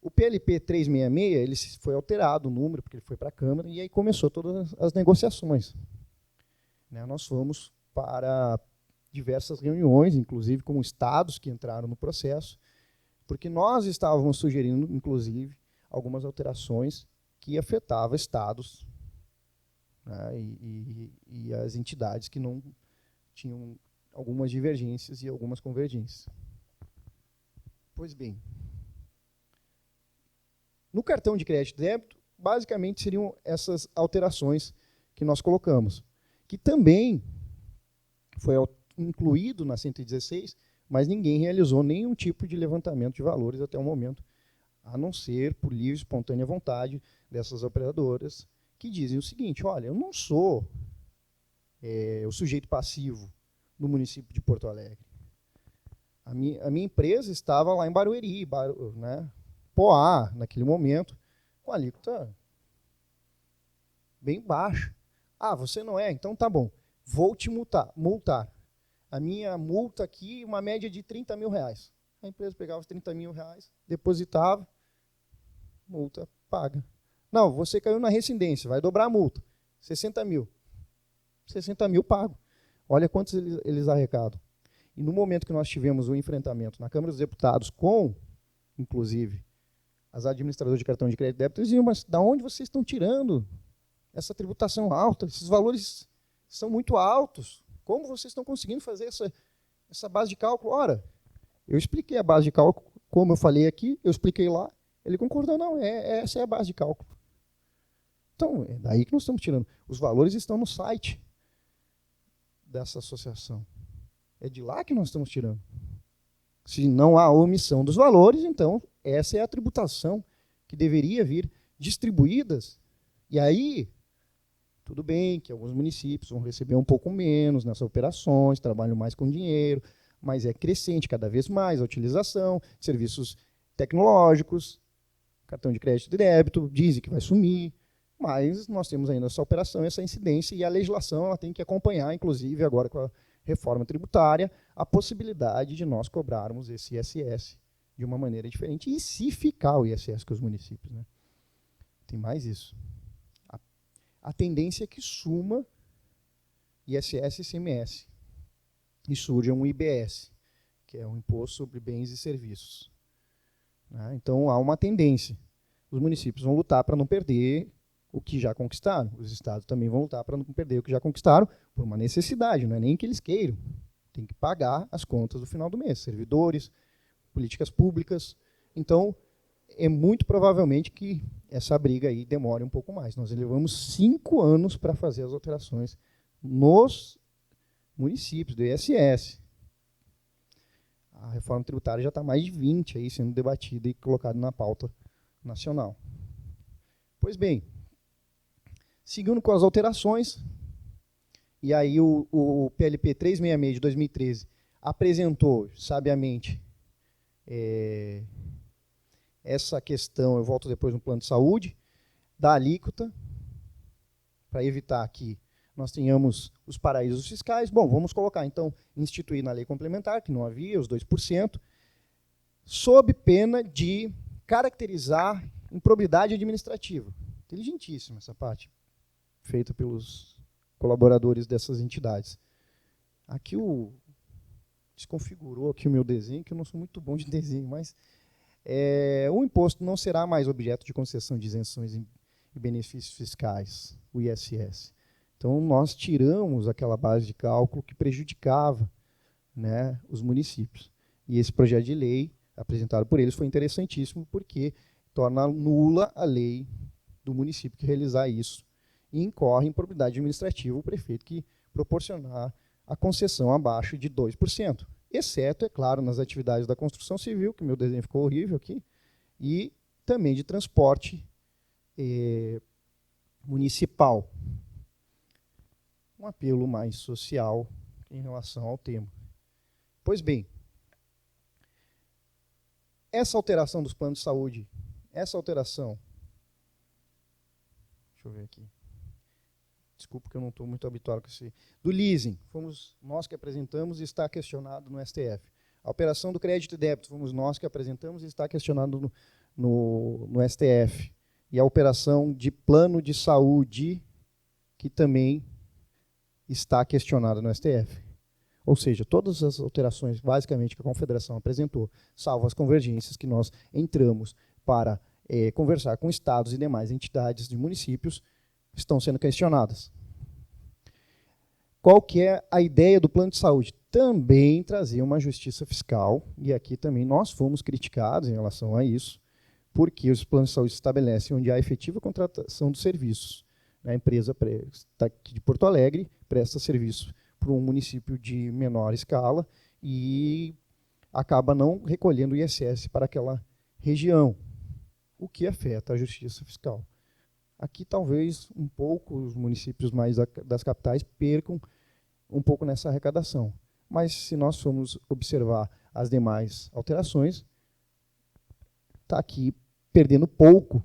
O PLP 366, ele foi alterado o número, porque ele foi para a Câmara, e aí começou todas as negociações. Nós fomos para diversas reuniões, inclusive com estados que entraram no processo, porque nós estávamos sugerindo, inclusive, algumas alterações que afetavam estados, né, e as entidades que não tinham algumas divergências e algumas convergências. Pois bem, no cartão de crédito e débito, basicamente seriam essas alterações que nós colocamos, que também foi incluído na 116, mas ninguém realizou nenhum tipo de levantamento de valores até o momento, a não ser por livre e espontânea vontade dessas operadoras, que dizem o seguinte: olha, eu não sou o sujeito passivo no município de Porto Alegre. A minha empresa estava lá em Barueri, né, Poá, naquele momento, com a alíquota bem baixa. Ah, você não é? Então tá bom, vou te multar. A minha multa aqui, uma média de R$30 mil. A empresa pegava os R$30 mil, depositava, multa paga. Não, você caiu na rescindência, vai dobrar a multa. 60 mil. 60 mil pago. Olha quantos eles arrecadam. E no momento que nós tivemos o enfrentamento na Câmara dos Deputados com, inclusive, as administradoras de cartão de crédito e débito, eles diziam: mas da onde vocês estão tirando essa tributação alta? Esses valores são muito altos. Como vocês estão conseguindo fazer essa base de cálculo? Ora, eu expliquei a base de cálculo, como eu falei aqui, eu expliquei lá, ele concordou: não, essa é a base de cálculo. Então, é daí que nós estamos tirando. Os valores estão no site dessa associação. É de lá que nós estamos tirando. Se não há omissão dos valores, então essa é a tributação que deveria vir distribuídas. E aí, Tudo bem que alguns municípios vão receber um pouco menos nessas operações, trabalham mais com dinheiro, mas é crescente cada vez mais a utilização, serviços tecnológicos, cartão de crédito e débito, dizem que vai sumir, mas nós temos ainda essa operação, essa incidência, e a legislação ela tem que acompanhar, inclusive agora com a reforma tributária, a possibilidade de nós cobrarmos esse ISS de uma maneira diferente, e se ficar o ISS com os municípios. Né? Tem mais isso. A tendência é que suma ISS e ICMS, e surja um IBS, que é um Imposto sobre Bens e Serviços. Né? Então, há uma tendência. Os municípios vão lutar para não perder o que já conquistaram. Os estados também vão lutar para não perder o que já conquistaram, por uma necessidade, não é nem que eles queiram. Tem que pagar as contas do final do mês, servidores, políticas públicas. Então, é muito provavelmente que essa briga aí demore um pouco mais. Nós levamos 5 anos para fazer as alterações nos municípios, do ISS. A reforma tributária já está mais de 20 aí sendo debatida e colocada na pauta nacional. Pois bem, seguindo com as alterações, e aí o PLP 366 de 2013 apresentou, sabiamente, essa questão, eu volto depois no plano de saúde, da alíquota, para evitar que nós tenhamos os paraísos fiscais. Bom, vamos colocar, então, instituir na lei complementar, que não havia, os 2%, sob pena de caracterizar improbidade administrativa. Inteligentíssima essa parte, feita pelos colaboradores dessas entidades. Aqui desconfigurou aqui o meu desenho, que eu não sou muito bom de desenho, mas o imposto não será mais objeto de concessão de isenções e benefícios fiscais, o ISS. Então, nós tiramos aquela base de cálculo que prejudicava, né, os municípios. E esse projeto de lei, apresentado por eles, foi interessantíssimo, porque torna nula a lei do município que realizar isso, e incorre em improbidade administrativa o prefeito que proporcionar a concessão abaixo de 2%. Exceto, é claro, nas atividades da construção civil, que meu desenho ficou horrível aqui, e também de transporte municipal. Um apelo mais social em relação ao tema. Pois bem, essa alteração dos planos de saúde, essa alteração, deixa eu ver aqui, desculpa que eu não estou muito habituado com esse, do leasing, fomos nós que apresentamos e está questionado no STF. A operação do crédito e débito, fomos nós que apresentamos e está questionado no STF. E a operação de plano de saúde, que também está questionada no STF. Ou seja, todas as alterações, basicamente, que a Confederação apresentou, salvo as convergências que nós entramos para conversar com estados e demais entidades de municípios, estão sendo questionadas. Qual que é a ideia do plano de saúde? Também trazer uma justiça fiscal, e aqui também nós fomos criticados em relação a isso, porque os planos de saúde estabelecem onde há efetiva contratação dos serviços. A empresa está aqui de Porto Alegre, presta serviço para um município de menor escala e acaba não recolhendo o ISS para aquela região, o que afeta a justiça fiscal. Aqui, talvez, um pouco, os municípios mais das capitais percam um pouco nessa arrecadação. Mas, se nós formos observar as demais alterações, está aqui perdendo pouco,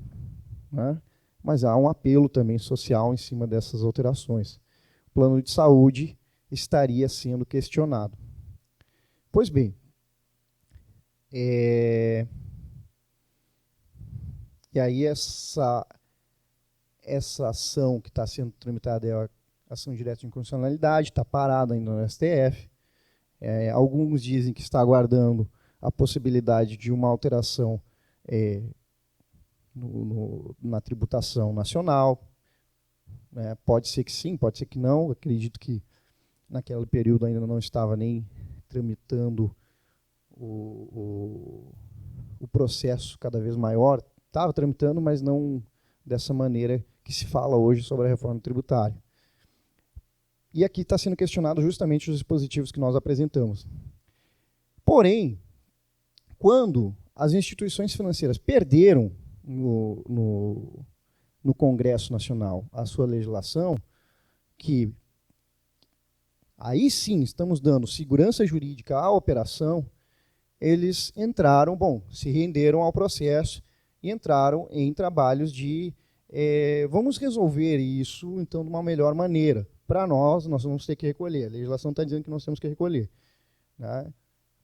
né? Mas há um apelo também social em cima dessas alterações. O plano de saúde estaria sendo questionado. Pois bem, e aí essa ação que está sendo tramitada é a ação direta de inconstitucionalidade, está parada ainda no STF. Alguns dizem que está aguardando a possibilidade de uma alteração na tributação nacional. Pode ser que sim, pode ser que não. Acredito que naquele período ainda não estava nem tramitando o processo cada vez maior. Estava tramitando, mas não dessa maneira que se fala hoje sobre a reforma tributária. E aqui está sendo questionado justamente os dispositivos que nós apresentamos. Porém, quando as instituições financeiras perderam no Congresso Nacional a sua legislação, que aí sim estamos dando segurança jurídica à operação, eles entraram, se renderam ao processo e entraram em trabalhos de vamos resolver isso, então, de uma melhor maneira. Para nós vamos ter que recolher. A legislação está dizendo que nós temos que recolher. Né?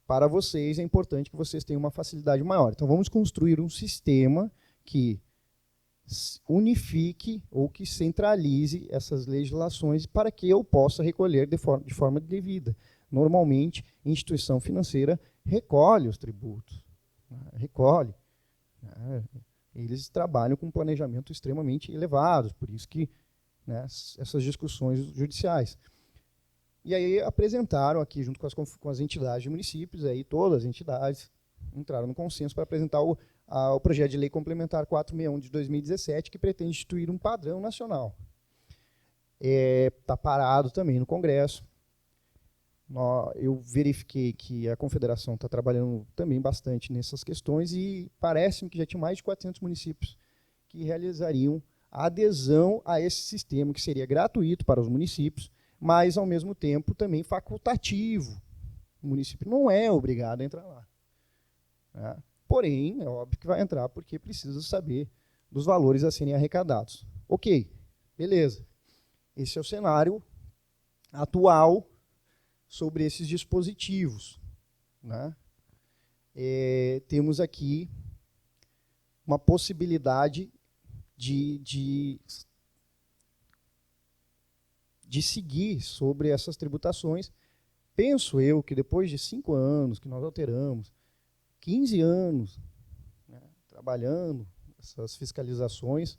Para vocês, é importante que vocês tenham uma facilidade maior. Então, vamos construir um sistema que unifique ou que centralize essas legislações para que eu possa recolher de forma devida. Normalmente, a instituição financeira recolhe os tributos. Né? Recolhe. Né? Eles trabalham com planejamento extremamente elevados, por isso que essas discussões judiciais. E aí apresentaram aqui, junto com as entidades de municípios, aí todas as entidades entraram no consenso para apresentar o projeto de lei complementar 461 de 2017, que pretende instituir um padrão nacional. Está parado também no Congresso. Eu verifiquei que a Confederação está trabalhando também bastante nessas questões e parece-me que já tinha mais de 400 municípios que realizariam a adesão a esse sistema, que seria gratuito para os municípios, mas, ao mesmo tempo, também facultativo. O município não é obrigado a entrar lá. Né? Porém, é óbvio que vai entrar porque precisa saber dos valores a serem arrecadados. Ok, beleza. Esse é o cenário atual sobre esses dispositivos. Né? Temos aqui uma possibilidade de seguir sobre essas tributações. Penso eu que depois de 5 anos que nós alteramos, 15 anos trabalhando essas fiscalizações,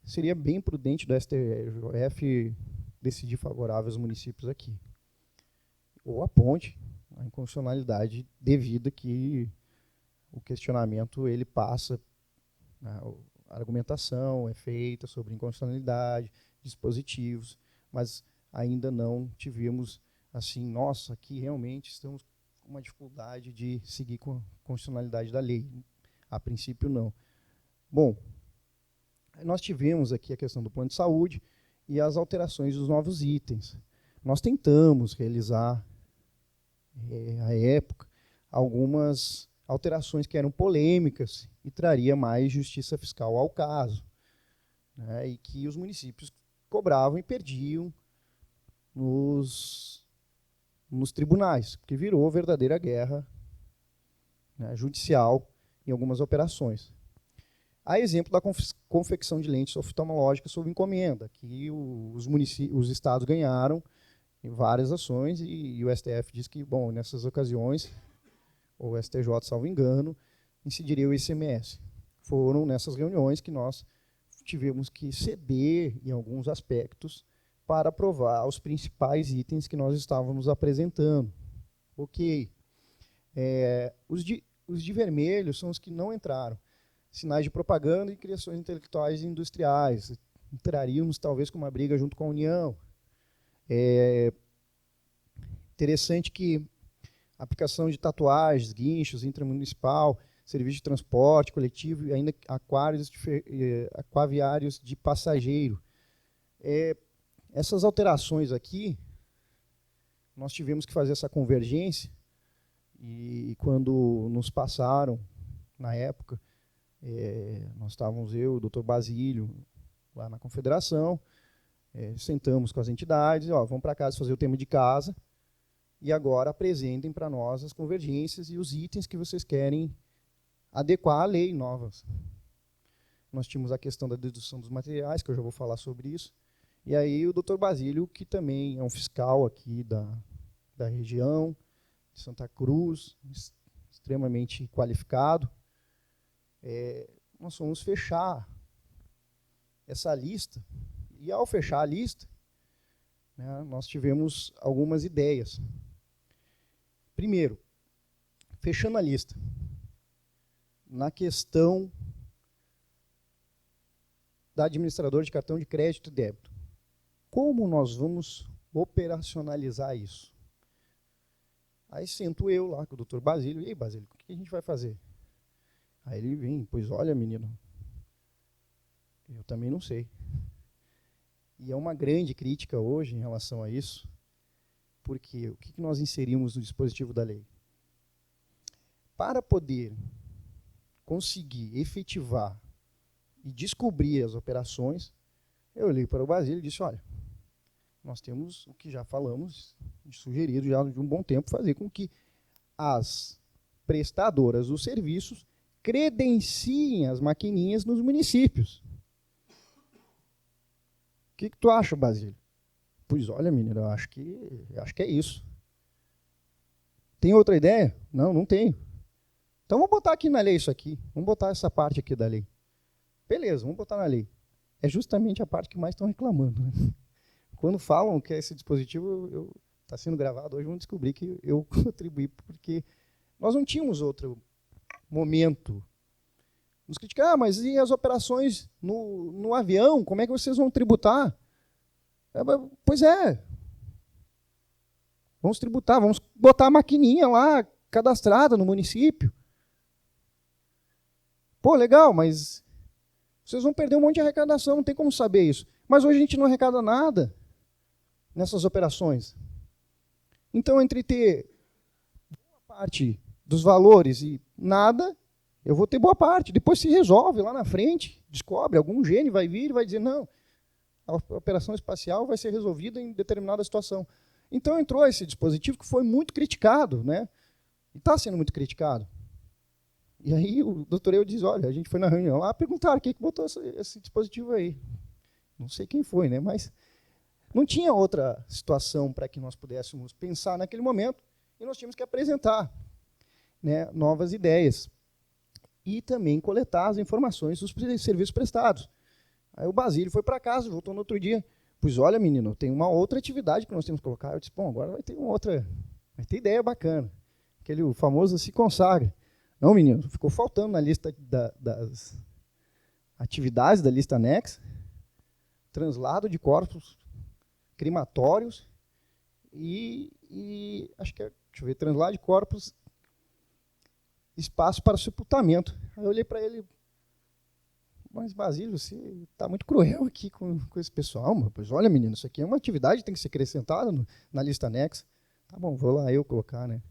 seria bem prudente do STF decidir favorável aos municípios aqui. Ou aponte a inconstitucionalidade devido que o questionamento ele passa, a argumentação é feita sobre inconstitucionalidade, dispositivos, mas ainda não tivemos assim, nossa, aqui realmente estamos com uma dificuldade de seguir com a constitucionalidade da lei. A princípio, não. Bom, nós tivemos aqui a questão do plano de saúde e as alterações dos novos itens. Nós tentamos realizar, à época, algumas alterações que eram polêmicas e traria mais justiça fiscal ao caso, né, e que os municípios cobravam e perdiam nos tribunais, porque virou verdadeira guerra judicial em algumas operações. Há exemplo da confecção de lentes oftalmológicas sob encomenda, que os estados ganharam em várias ações e o STF diz que, nessas ocasiões, ou o STJ, salvo engano, incidiria o ICMS. Foram nessas reuniões que nós tivemos que ceder em alguns aspectos para aprovar os principais itens que nós estávamos apresentando. Ok. Os de vermelho são os que não entraram. Sinais de propaganda e criações intelectuais e industriais. Entraríamos, talvez, com uma briga junto com a União. Interessante que a aplicação de tatuagens, guinchos, intramunicipal, serviço de transporte coletivo e ainda aquaviários de passageiro. Essas alterações aqui, nós tivemos que fazer essa convergência e quando nos passaram, na época, nós estávamos eu, o doutor Basílio, lá na Confederação, sentamos com as entidades, vamos para casa fazer o tema de casa e agora apresentem para nós as convergências e os itens que vocês querem adequar à lei novas. Nós tínhamos a questão da dedução dos materiais, que eu já vou falar sobre isso, e aí o doutor Basílio, que também é um fiscal aqui da região, de Santa Cruz, extremamente qualificado, nós fomos fechar essa lista, e ao fechar a lista, nós tivemos algumas ideias. Primeiro, fechando a lista, na questão da administradora de cartão de crédito e débito, como nós vamos operacionalizar isso? Aí sento eu lá com o doutor Basílio, e aí, Basílio, o que a gente vai fazer? Aí ele vem, pois olha, menino, eu também não sei. E é uma grande crítica hoje em relação a isso, porque o que nós inserimos no dispositivo da lei? Para poder conseguir efetivar e descobrir as operações, eu olhei para o Basílio e disse, olha, nós temos o que já falamos, sugerido já de um bom tempo, fazer com que as prestadoras dos serviços credenciem as maquininhas nos municípios. O que tu acha, Basílio? Pois olha, menino, eu acho que é isso. Tem outra ideia? Não, não tenho. Então vamos botar aqui na lei isso aqui. Vamos botar essa parte aqui da lei. Beleza, vamos botar na lei. É justamente a parte que mais estão reclamando. Né? Quando falam que esse dispositivo está sendo gravado, hoje vão descobrir que eu contribuí, porque nós não tínhamos outro momento. Nos criticar, mas e as operações no avião? Como é que vocês vão tributar? Pois é. Vamos tributar, vamos botar a maquininha lá, cadastrada no município. Pô, legal, mas vocês vão perder um monte de arrecadação, não tem como saber isso. Mas hoje a gente não arrecada nada nessas operações. Então, entre ter boa parte dos valores e nada, eu vou ter boa parte. Depois se resolve lá na frente, descobre, algum gênio vai vir e vai dizer, não, a operação espacial vai ser resolvida em determinada situação. Então entrou esse dispositivo que foi muito criticado, né? E está sendo muito criticado. E aí o doutor Eu diz, olha, a gente foi na reunião lá, perguntaram quem que botou esse dispositivo aí. Não sei quem foi, né? Mas não tinha outra situação para que nós pudéssemos pensar naquele momento e nós tínhamos que apresentar, né, novas ideias. E também coletar as informações dos serviços prestados. Aí o Basílio foi para casa, voltou no outro dia. Pois olha, menino, tem uma outra atividade que nós temos que colocar. Eu disse, bom, agora vai ter uma outra, vai ter ideia bacana. Aquele famoso se consagra. Não, menino, ficou faltando na lista das atividades da lista anexa, translado de corpos crematórios e acho que é, deixa eu ver, translado de corpos, espaço para sepultamento. Aí eu olhei para ele, mas Basílio, você está muito cruel aqui com esse pessoal. Mas, pois olha, menino, isso aqui é uma atividade que tem que ser acrescentada na lista anexa. Tá bom, vou lá eu colocar, né?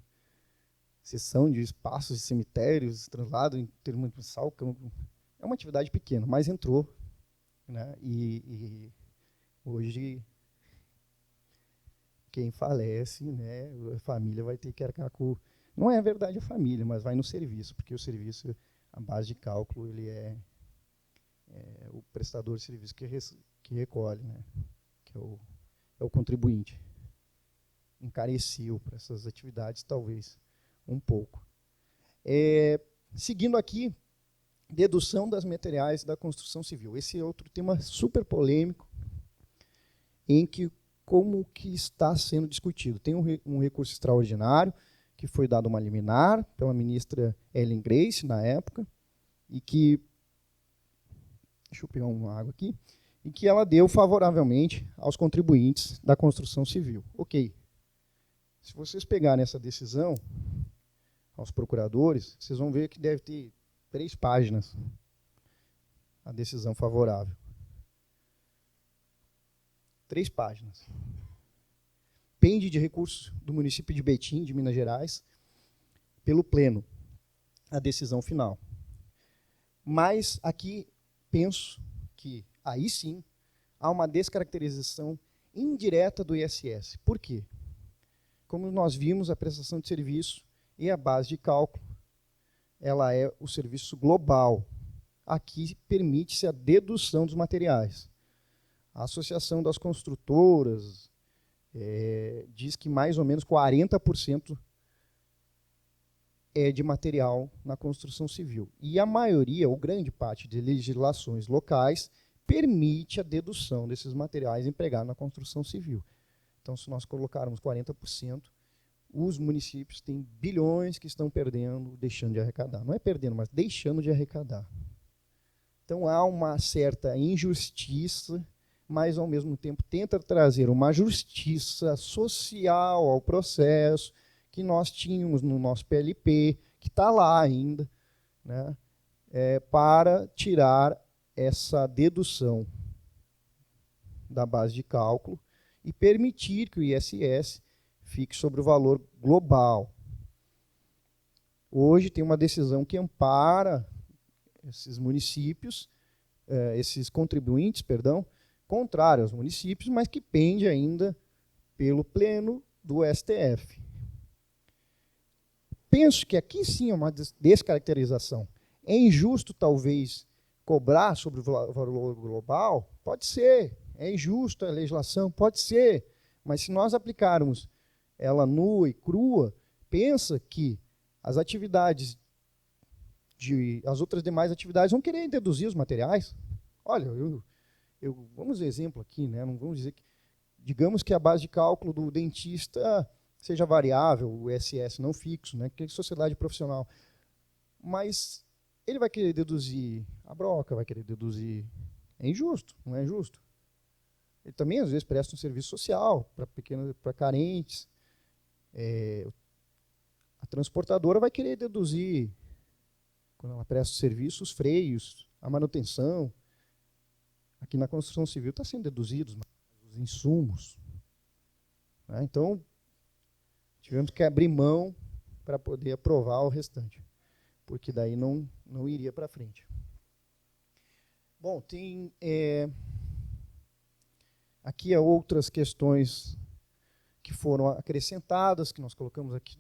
Seção de espaços de cemitérios, translado em termo mensal, é uma atividade pequena, mas entrou, né? E hoje quem falece, né? A família vai ter que arcar com. Não é a verdade a família, mas vai no serviço, porque o serviço, a base de cálculo, ele é o prestador de serviço que recolhe, né? Que é o contribuinte. Encareceu para essas atividades, talvez, um pouco. Seguindo aqui, dedução das materiais da construção civil. Esse é outro tema super polêmico, em que como que está sendo discutido. Tem um recurso extraordinário, que foi dado uma liminar pela ministra Ellen Grace, na época, e que, deixa eu pegar uma água aqui, e que ela deu favoravelmente aos contribuintes da construção civil. Ok. Se vocês pegarem essa decisão, aos procuradores, vocês vão ver que deve ter 3 páginas a decisão favorável. 3 páginas. Pende de recursos do município de Betim, de Minas Gerais, pelo Pleno, a decisão final. Mas aqui penso que, aí sim, há uma descaracterização indireta do ISS. Por quê? Como nós vimos, a prestação de serviço e a base de cálculo, ela é o serviço global. Aqui permite-se a dedução dos materiais. A Associação das Construtoras diz que mais ou menos 40% é de material na construção civil. E a maioria, ou grande parte, de legislações locais permite a dedução desses materiais empregados na construção civil. Então, se nós colocarmos 40%, os municípios têm bilhões que estão perdendo, deixando de arrecadar. Não é perdendo, mas deixando de arrecadar. Então, há uma certa injustiça, mas, ao mesmo tempo, tenta trazer uma justiça social ao processo que nós tínhamos no nosso PLP, que está lá ainda, né, para tirar essa dedução da base de cálculo e permitir que o ISS fique sobre o valor global. Hoje tem uma decisão que ampara esses municípios, esses contribuintes, perdão, contrário aos municípios, mas que pende ainda pelo pleno do STF. Penso que aqui sim é uma descaracterização. É injusto, talvez, cobrar sobre o valor global? Pode ser. É injusto a legislação? Pode ser. Mas se nós aplicarmos ela nua e crua, pensa que as atividades, as outras demais atividades vão querer deduzir os materiais. Olha, vamos ver exemplo aqui, né? Não vamos dizer que, digamos que a base de cálculo do dentista seja variável, o ISS não fixo, né? Que é sociedade profissional. Mas ele vai querer deduzir a broca, vai querer deduzir. É injusto, não é justo? Ele também, às vezes, presta um serviço social para carentes. A transportadora vai querer deduzir, quando ela presta o serviço, os freios, a manutenção. Aqui na construção civil está sendo deduzidos os insumos. Né? Então, tivemos que abrir mão para poder aprovar o restante, porque daí não iria para frente. Bom, tem aqui outras questões que foram acrescentadas, que nós colocamos aqui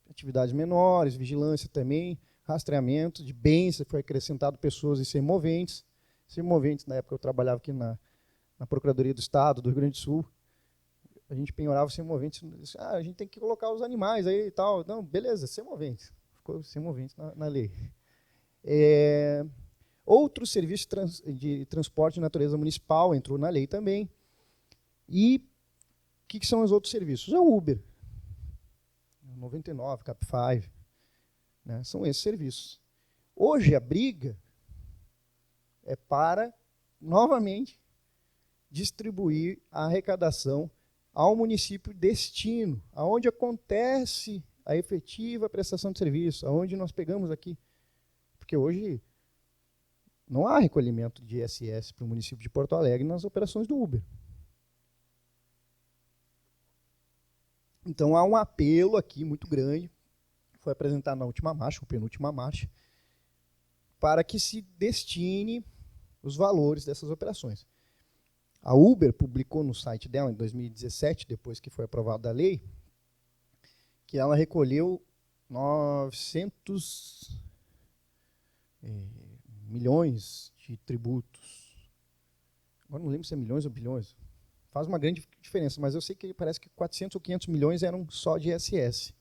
atividades menores, vigilância também, rastreamento de bens, foi acrescentado pessoas e semoventes. Semoventes, na época eu trabalhava aqui na Procuradoria do Estado do Rio Grande do Sul, a gente penhorava semoventes, a gente tem que colocar os animais aí e tal. Não, beleza, semoventes. Ficou semoventes na lei. Outros serviços de transporte de natureza municipal entrou na lei também. E o que são os outros serviços? É o Uber, 99, Cap5, né? São esses serviços. Hoje a briga é para, novamente, distribuir a arrecadação ao município destino, aonde acontece a efetiva prestação de serviço, aonde nós pegamos aqui. Porque hoje não há recolhimento de ISS para o município de Porto Alegre nas operações do Uber. Então há um apelo aqui muito grande, foi apresentado na última marcha, ou penúltima marcha, para que se destine os valores dessas operações. A Uber publicou no site dela, em 2017, depois que foi aprovada a lei, que ela recolheu 900 milhões de tributos. Agora não lembro se é milhões ou bilhões. Faz uma grande diferença, mas eu sei que parece que 400 ou 500 milhões eram só de ISS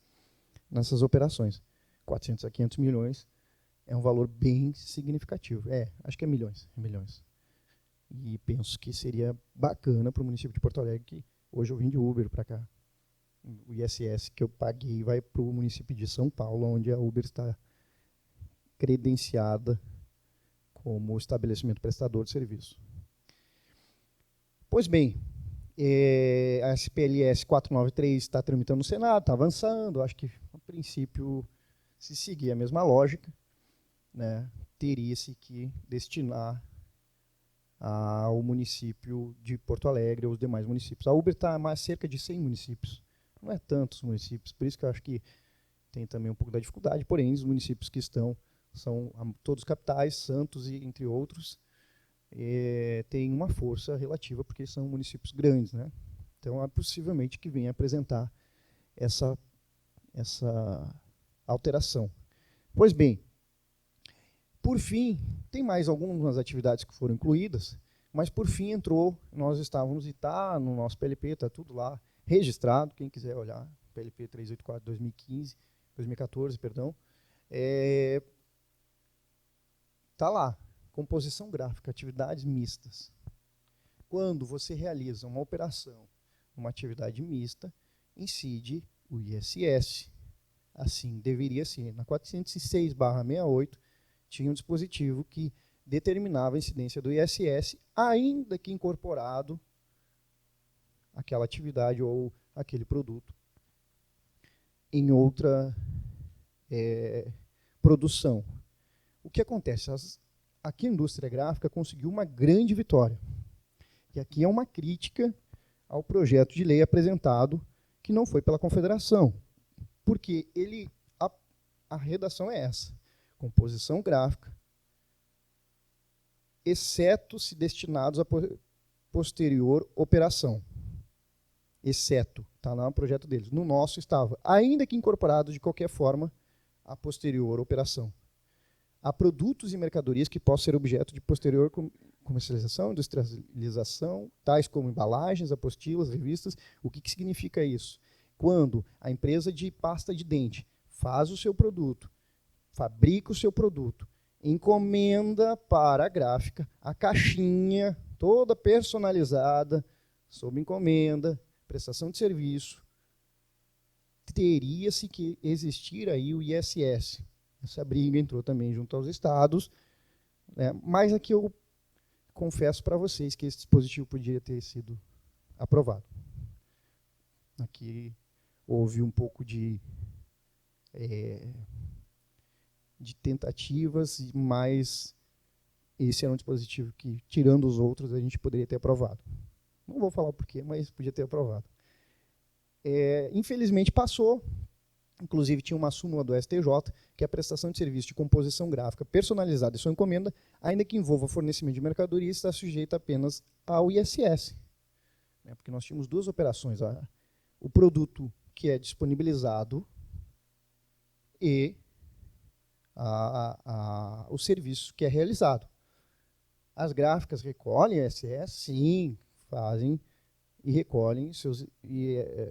nessas operações. 400 a 500 milhões é um valor bem significativo. Acho que é milhões. E penso que seria bacana para o município de Porto Alegre, que hoje eu vim de Uber para cá. O ISS que eu paguei vai para o município de São Paulo, onde a Uber está credenciada como estabelecimento prestador de serviço. Pois bem, a SPLS 493 está tramitando no Senado, está avançando. Acho que, a princípio, se seguir a mesma lógica, né, teria-se que destinar ao município de Porto Alegre ou os demais municípios. A Uber está a cerca de 100 municípios. Não é tantos municípios, por isso que eu acho que tem também um pouco da dificuldade, porém, os municípios que estão são todos capitais, Santos e entre outros, têm uma força relativa, porque são municípios grandes, né? Então, é possivelmente que venha apresentar essa alteração. Pois bem, por fim, tem mais algumas atividades que foram incluídas, mas por fim entrou, nós estávamos, e está no nosso PLP, está tudo lá registrado, quem quiser olhar, PLP 384/2014, perdão, está lá, composição gráfica, atividades mistas. Quando você realiza uma operação, uma atividade mista, incide o ISS. Assim deveria ser. Na 406/68, tinha um dispositivo que determinava a incidência do ISS, ainda que incorporado aquela atividade ou aquele produto em outra produção. O que acontece? Aqui a indústria gráfica conseguiu uma grande vitória. E aqui é uma crítica ao projeto de lei apresentado, que não foi pela Confederação. Porque a redação é essa: composição gráfica, exceto se destinados a posterior operação. Exceto, está lá no projeto deles. No nosso estava, ainda que incorporado de qualquer forma a posterior operação. Há produtos e mercadorias que possam ser objeto de posterior comercialização, industrialização, tais como embalagens, apostilas, revistas. O que significa isso? Quando a empresa de pasta de dente faz o seu produto, fabrica o seu produto, encomenda para a gráfica a caixinha toda personalizada, sob encomenda, prestação de serviço, teria-se que existir aí o ISS. Essa briga entrou também junto aos estados, né? Mas aqui eu confesso para vocês que esse dispositivo poderia ter sido aprovado. Aqui houve um pouco de tentativas, mas esse era um dispositivo que, tirando os outros, a gente poderia ter aprovado. Não vou falar o porquê, mas podia ter aprovado. Infelizmente passou. Inclusive, tinha uma súmula do STJ, que a prestação de serviço de composição gráfica personalizada e sua encomenda, ainda que envolva fornecimento de mercadoria, está sujeita apenas ao ISS. Porque nós tínhamos duas operações: o produto que é disponibilizado e o serviço que é realizado. As gráficas recolhem ISS, sim, fazem e recolhem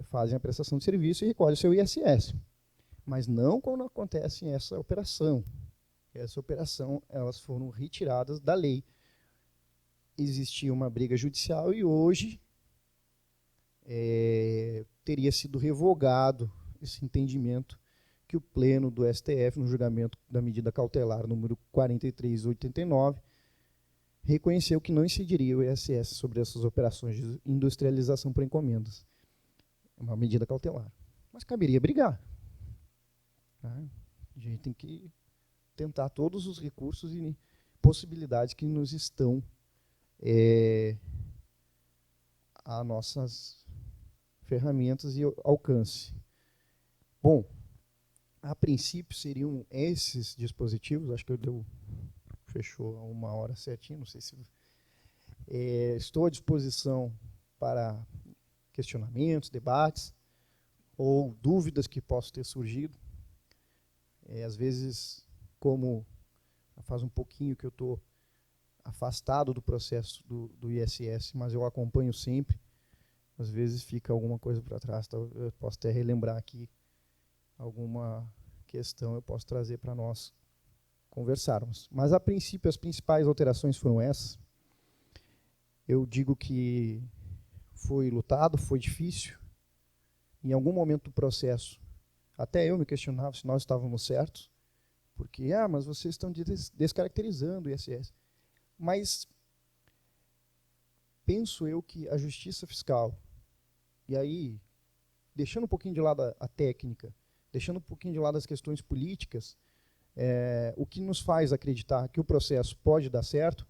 fazem a prestação de serviço e recolhem o seu ISS. Mas não quando acontece essa operação. Essa operação, elas foram retiradas da lei. Existia uma briga judicial e hoje teria sido revogado esse entendimento que o Pleno do STF, no julgamento da medida cautelar número 4389, reconheceu que não incidiria o ISS sobre essas operações de industrialização por encomendas. É uma medida cautelar. Mas caberia brigar. A gente tem que tentar todos os recursos e possibilidades que nos estão a nossas ferramentas e alcance. Bom, a princípio seriam esses dispositivos, acho que fechou a 1h certinho, não sei se... estou à disposição para questionamentos, debates, ou dúvidas que possam ter surgido. Às vezes, como faz um pouquinho que eu estou afastado do processo do ISS, mas eu acompanho sempre, às vezes fica alguma coisa para trás, então eu posso até relembrar aqui alguma questão, eu posso trazer para nós conversarmos. Mas, a princípio, as principais alterações foram essas. Eu digo que foi lutado, foi difícil. Em algum momento do processo, até eu me questionava se nós estávamos certos, porque, mas vocês estão descaracterizando o ISS. Mas penso eu que a justiça fiscal, e aí, deixando um pouquinho de lado a técnica, deixando um pouquinho de lado as questões políticas, o que nos faz acreditar que o processo pode dar certo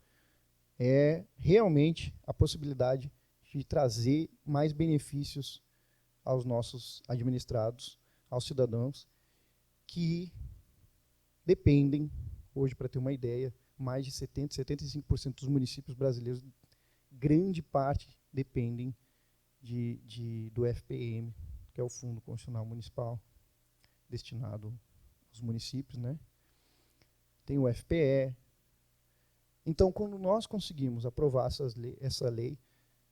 é realmente a possibilidade de trazer mais benefícios aos nossos administrados, aos cidadãos, que dependem, hoje, para ter uma ideia, mais de 70%, 75% dos municípios brasileiros, grande parte dependem do FPM, que é o Fundo Constitucional Municipal, destinado aos municípios, né? Tem o FPE. Então, quando nós conseguimos aprovar essa lei,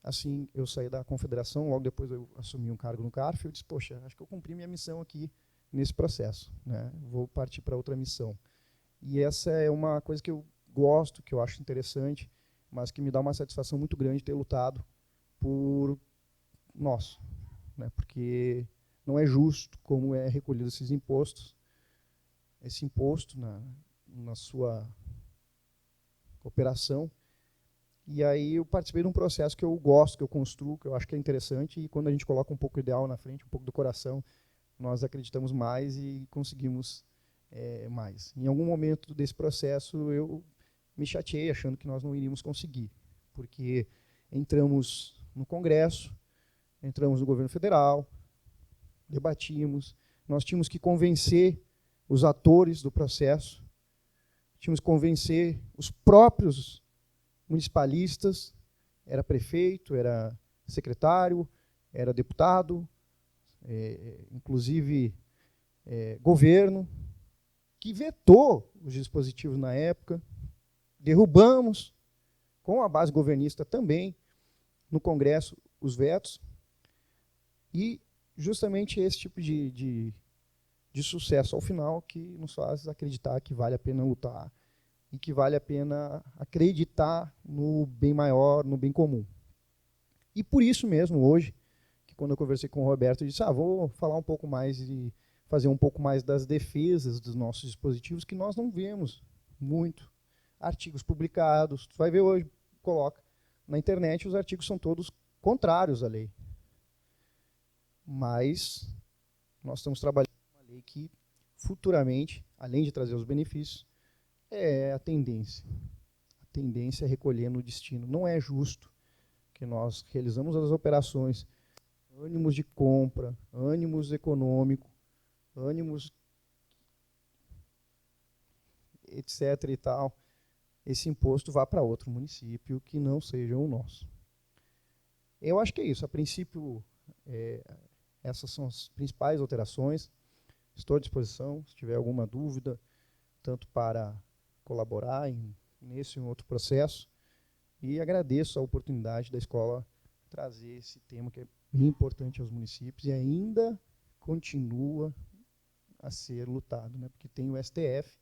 assim, eu saí da Confederação, logo depois eu assumi um cargo no CARF, eu disse, poxa, acho que eu cumpri minha missão aqui nesse processo, né? Vou partir para outra missão. E essa é uma coisa que eu gosto, que eu acho interessante, mas que me dá uma satisfação muito grande ter lutado por nós, né? Porque não é justo como é recolhido esses impostos, esse imposto na sua operação. E aí eu participei de um processo que eu gosto, que eu construo, que eu acho que é interessante, e quando a gente coloca um pouco o ideal na frente, um pouco do coração, nós acreditamos mais e conseguimos mais. Em algum momento desse processo, eu me chateei, achando que nós não iríamos conseguir, porque entramos no Congresso, entramos no governo federal, debatimos, nós tínhamos que convencer os atores do processo, tínhamos que convencer os próprios municipalistas, era prefeito, era secretário, era deputado, inclusive governo, que vetou os dispositivos na época, derrubamos, com a base governista também, no Congresso, os vetos, e justamente esse tipo de sucesso ao final que nos faz acreditar que vale a pena lutar e que vale a pena acreditar no bem maior, no bem comum. E por isso mesmo, hoje, que quando eu conversei com o Roberto, eu disse, vou falar um pouco mais e fazer um pouco mais das defesas dos nossos dispositivos, que nós não vemos muito. Artigos publicados, tu vai ver hoje, coloca na internet, os artigos são todos contrários à lei. Mas nós estamos trabalhando com uma lei que, futuramente, além de trazer os benefícios, é a tendência. A tendência é recolher no destino. Não é justo que nós realizamos as operações, ânimos de compra, ânimos econômico, ânimos, etc. e tal, esse imposto vá para outro município que não seja o nosso. Eu acho que é isso. A princípio, essas são as principais alterações. Estou à disposição, se tiver alguma dúvida, tanto para colaborar nesse e em outro processo. E agradeço a oportunidade da escola trazer esse tema que é bem importante aos municípios e ainda continua a ser lutado, né? Porque tem o STF,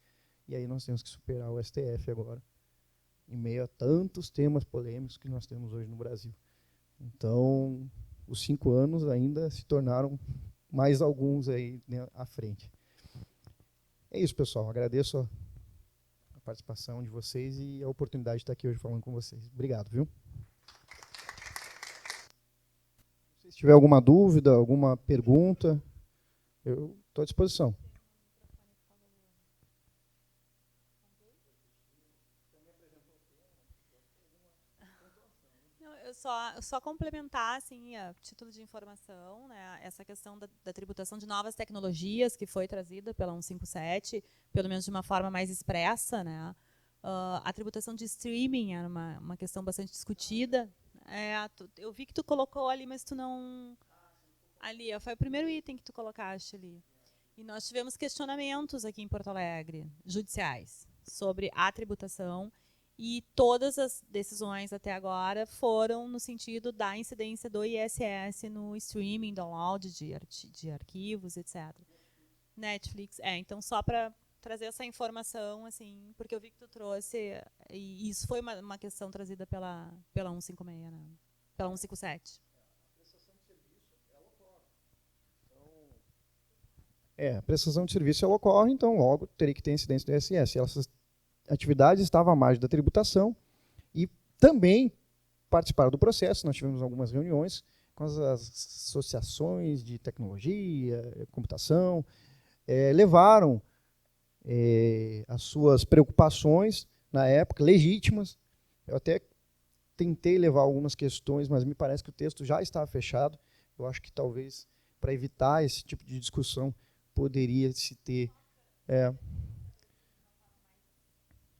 e aí nós temos que superar o STF agora, em meio a tantos temas polêmicos que nós temos hoje no Brasil. Então, os 5 anos ainda se tornaram mais alguns aí, né, à frente. É isso, pessoal. Agradeço a participação de vocês e a oportunidade de estar aqui hoje falando com vocês. Obrigado, viu? Se tiver alguma dúvida, alguma pergunta, eu estou à disposição. Só complementar, assim, a título de informação, né, essa questão da tributação de novas tecnologias que foi trazida pela 157, pelo menos de uma forma mais expressa, né. A tributação de streaming era uma questão bastante discutida. Eu vi que tu colocou ali, mas tu não... Ali, foi o primeiro item que tu colocaste ali. E nós tivemos questionamentos aqui em Porto Alegre, judiciais, sobre a tributação. E todas as decisões até agora foram no sentido da incidência do ISS no streaming, download de arquivos, etc. Netflix. Então, só para trazer essa informação, assim, porque eu vi que tu trouxe, e isso foi uma questão trazida pela 156, né? Pela 157. A prestação de serviço ela ocorre, então logo teria que ter incidência do ISS. Essas atividades estavam à margem da tributação e também participaram do processo. Nós tivemos algumas reuniões com as associações de tecnologia, computação, levaram as suas preocupações, na época, legítimas. Eu até tentei levar algumas questões, mas me parece que o texto já estava fechado. Eu acho que talvez, para evitar esse tipo de discussão, poderia se ter...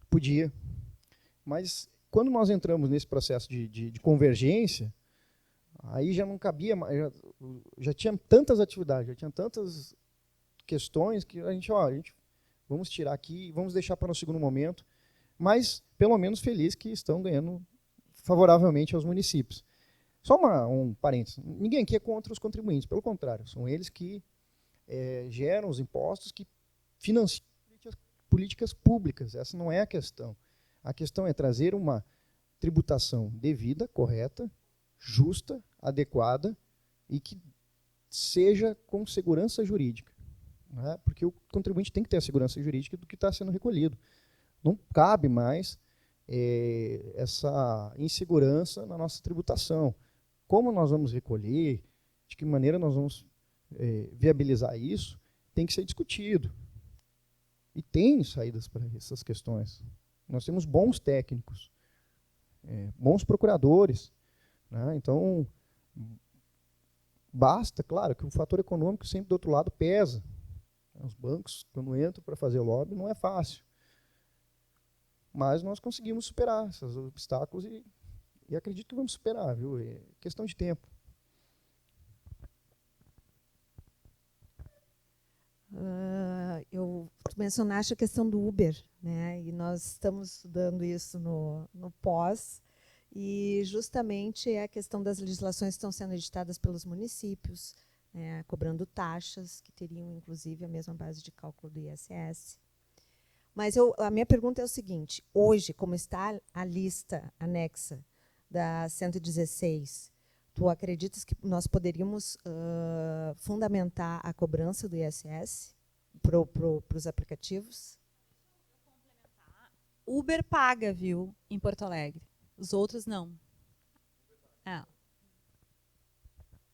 Podia. Mas quando nós entramos nesse processo de convergência, aí já não cabia mais, já tinha tantas atividades, já tinha tantas questões que a gente vamos tirar aqui, vamos deixar para o segundo momento, mas pelo menos feliz que estão ganhando favoravelmente aos municípios. Só um parênteses, ninguém aqui é contra os contribuintes, pelo contrário, são eles que geram os impostos que financiam políticas públicas. Essa não é a questão. A questão é trazer uma tributação devida, correta, justa, adequada e que seja com segurança jurídica. Né? Porque o contribuinte tem que ter a segurança jurídica do que está sendo recolhido. Não cabe mais essa insegurança na nossa tributação. Como nós vamos recolher, de que maneira nós vamos viabilizar isso, tem que ser discutido. E tem saídas para essas questões. Nós temos bons técnicos, bons procuradores, né? Então, basta, claro, que o fator econômico sempre do outro lado pesa. Os bancos, quando entram para fazer lobby, não é fácil. Mas nós conseguimos superar esses obstáculos e acredito que vamos superar, viu? É questão de tempo. Tu mencionaste a questão do Uber, né? E nós estamos estudando isso no pós, e justamente é a questão das legislações que estão sendo editadas pelos municípios, né, cobrando taxas, que teriam, inclusive, a mesma base de cálculo do ISS. Mas a minha pergunta é o seguinte: hoje, como está a lista anexa da 116, tu acreditas que nós poderíamos fundamentar a cobrança do ISS para os aplicativos? Uber paga, viu, em Porto Alegre. Os outros não. É.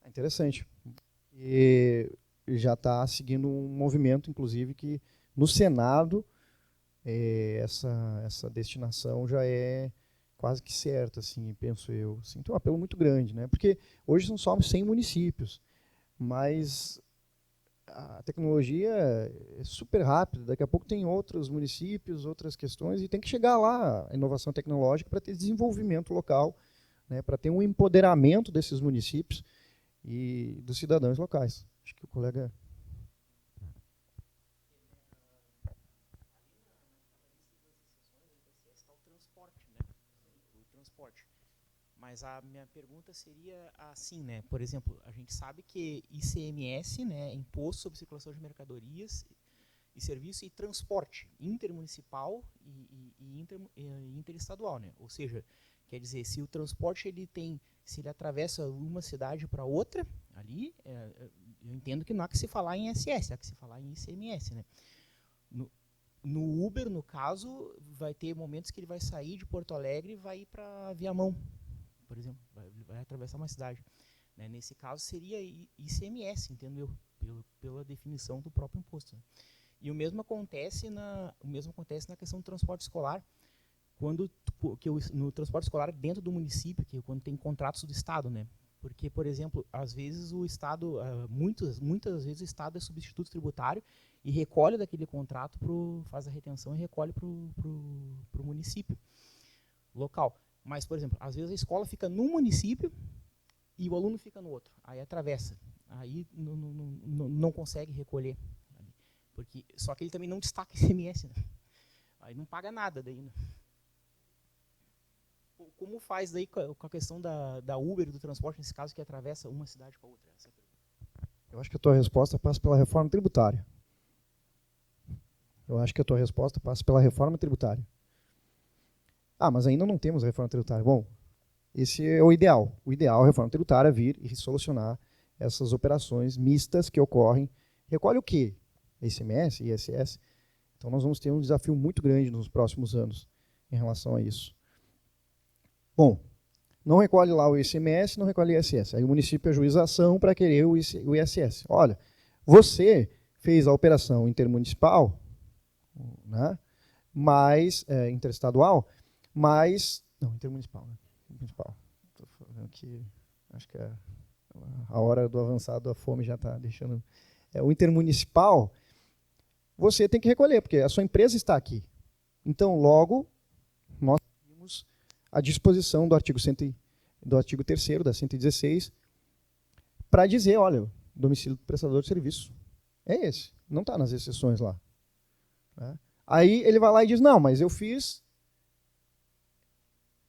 Interessante. E já está seguindo um movimento, inclusive, que no Senado essa destinação já é quase que certa, assim, penso eu. Assim, tem um apelo muito grande, né? Porque hoje são só 100 municípios, mas a tecnologia é super rápida, daqui a pouco tem outros municípios, outras questões, e tem que chegar lá a inovação tecnológica para ter desenvolvimento local, né, para ter um empoderamento desses municípios e dos cidadãos locais. Acho que o colega... Mas a minha pergunta seria assim, né? Por exemplo, a gente sabe que ICMS, né, Imposto sobre Circulação de Mercadorias e Serviços e Transporte intermunicipal e interestadual, né? Ou seja, quer dizer, se o transporte se ele atravessa uma cidade para outra, ali, eu entendo que não há que se falar em ISS, há que se falar em ICMS, né? No Uber, no caso, vai ter momentos que ele vai sair de Porto Alegre e vai ir para Viamão, por exemplo, vai atravessar uma cidade. Né? Nesse caso, seria ICMS, entendeu? Pela definição do próprio imposto. Né? E o mesmo acontece na questão do transporte escolar, no transporte escolar dentro do município, que quando tem contratos do Estado, né? Porque, por exemplo, às vezes o Estado, muitas vezes o Estado é substituto tributário e recolhe daquele contrato, faz a retenção e recolhe para o município local. Mas, por exemplo, às vezes a escola fica num município e o aluno fica no outro. Aí atravessa. Aí não consegue recolher. Só que ele também não destaca ICMS. Né? Aí não paga nada daí. Né? Como faz daí com a questão da Uber e do transporte, nesse caso, que atravessa uma cidade com a outra? Eu acho que a tua resposta passa pela reforma tributária. Mas ainda não temos a reforma tributária. Bom, esse é o ideal. O ideal é a reforma tributária vir e solucionar essas operações mistas que ocorrem. Recolhe o quê? ICMS, ISS. Então nós vamos ter um desafio muito grande nos próximos anos em relação a isso. Bom, não recolhe lá o ICMS, não recolhe o ISS. Aí o município ajuiza a ação para querer o ISS. Olha, você fez a operação intermunicipal, né, mais interestadual, mas... Não, intermunicipal, né? Municipal. Estou falando aqui, acho que a hora do avançado, a fome já está deixando... o intermunicipal, você tem que recolher, porque a sua empresa está aqui. Então, logo, nós temos a disposição do artigo 3º da 116 para dizer, olha, o domicílio do prestador de serviço é esse, não está nas exceções lá. Né? Aí ele vai lá e diz, não, mas eu fiz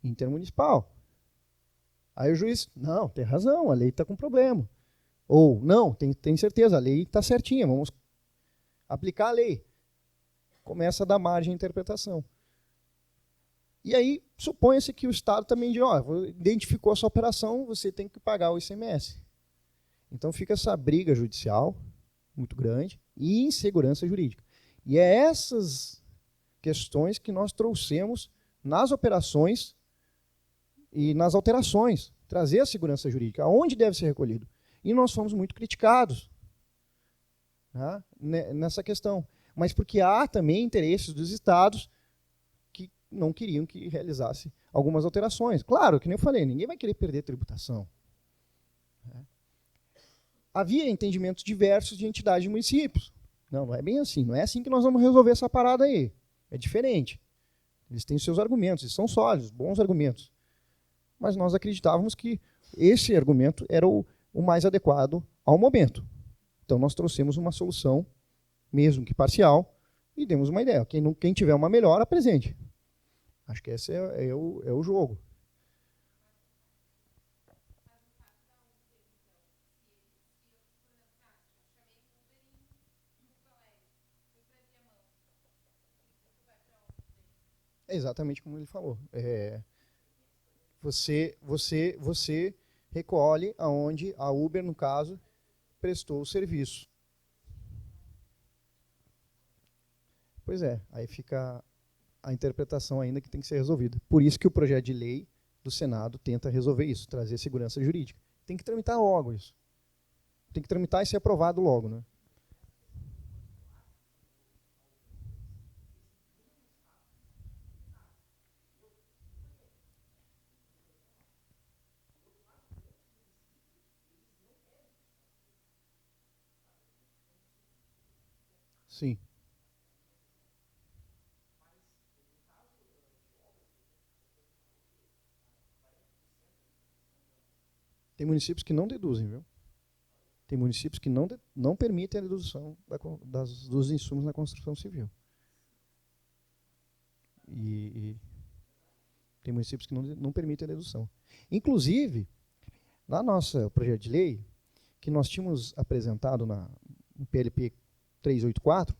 intermunicipal. Aí o juiz, não, tem razão, a lei está com problema. Ou, não, tem certeza, a lei está certinha, vamos aplicar a lei. Começa a dar margem à interpretação. E aí, supõe-se que o Estado também diz, identificou a sua operação, você tem que pagar o ICMS. Então fica essa briga judicial muito grande e insegurança jurídica. E é essas questões que nós trouxemos nas operações e nas alterações, trazer a segurança jurídica, aonde deve ser recolhido. E nós fomos muito criticados, né, nessa questão. Mas porque há também interesses dos estados que não queriam que realizasse algumas alterações. Claro, que nem eu falei, ninguém vai querer perder tributação. Havia entendimentos diversos de entidades e municípios. Não é bem assim. Não é assim que nós vamos resolver essa parada aí. É diferente. Eles têm os seus argumentos, e são sólidos, bons argumentos. Mas nós acreditávamos que esse argumento era o mais adequado ao momento. Então nós trouxemos uma solução, mesmo que parcial, e demos uma ideia. Quem tiver uma melhor, apresente. Acho que esse é o jogo. É exatamente como ele falou. Você recolhe aonde a Uber, no caso, prestou o serviço. Pois é, aí fica a interpretação ainda que tem que ser resolvida. Por isso que o projeto de lei do Senado tenta resolver isso, trazer segurança jurídica. Tem que tramitar logo isso. Tem que tramitar e ser aprovado logo, né? Sim. Tem municípios que não deduzem, viu? Tem municípios que não permitem a dedução dos insumos na construção civil. E tem municípios que não permitem a dedução. Inclusive, na nossa projeto de lei, que nós tínhamos apresentado no PLP 384,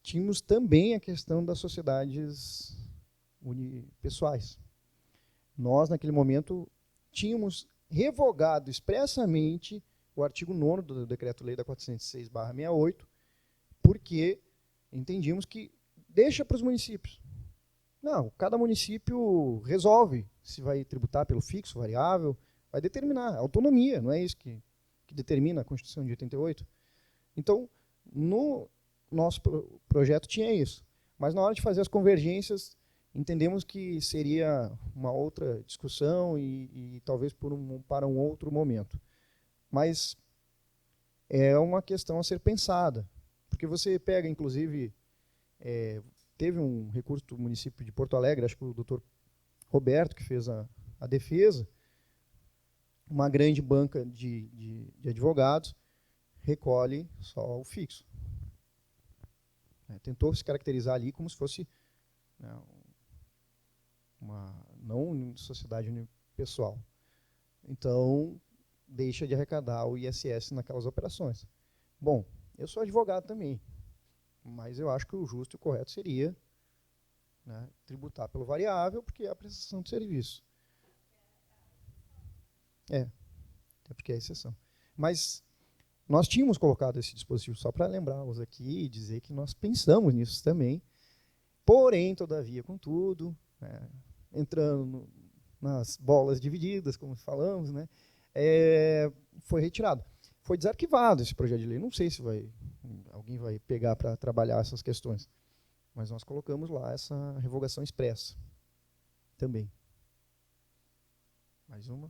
tínhamos também a questão das sociedades unipessoais. Nós, naquele momento, tínhamos revogado expressamente o artigo 9º do Decreto-Lei da 406/68, porque entendíamos que deixa para os municípios. Não, cada município resolve se vai tributar pelo fixo, variável, vai determinar. Autonomia, não é isso que determina a Constituição de 88? Então, no nosso projeto tinha isso. Mas na hora de fazer as convergências, entendemos que seria uma outra discussão e talvez para um outro momento. Mas é uma questão a ser pensada. Porque você pega, inclusive, teve um recurso do município de Porto Alegre, acho que o doutor Roberto, que fez a defesa, uma grande banca de advogados recolhe só o fixo. Tentou se caracterizar ali como se fosse não sociedade unipessoal. Então, deixa de arrecadar o ISS naquelas operações. Bom, eu sou advogado também, mas eu acho que o justo e o correto seria, né, tributar pelo variável, porque é a prestação de serviço. Até porque é a exceção. Mas nós tínhamos colocado esse dispositivo só para lembrá-los aqui e dizer que nós pensamos nisso também. Porém, todavia, contudo, entrando nas bolas divididas, como falamos, né, foi retirado. Foi desarquivado esse projeto de lei. Não sei se alguém vai pegar para trabalhar essas questões. Mas nós colocamos lá essa revogação expressa também. Mais uma?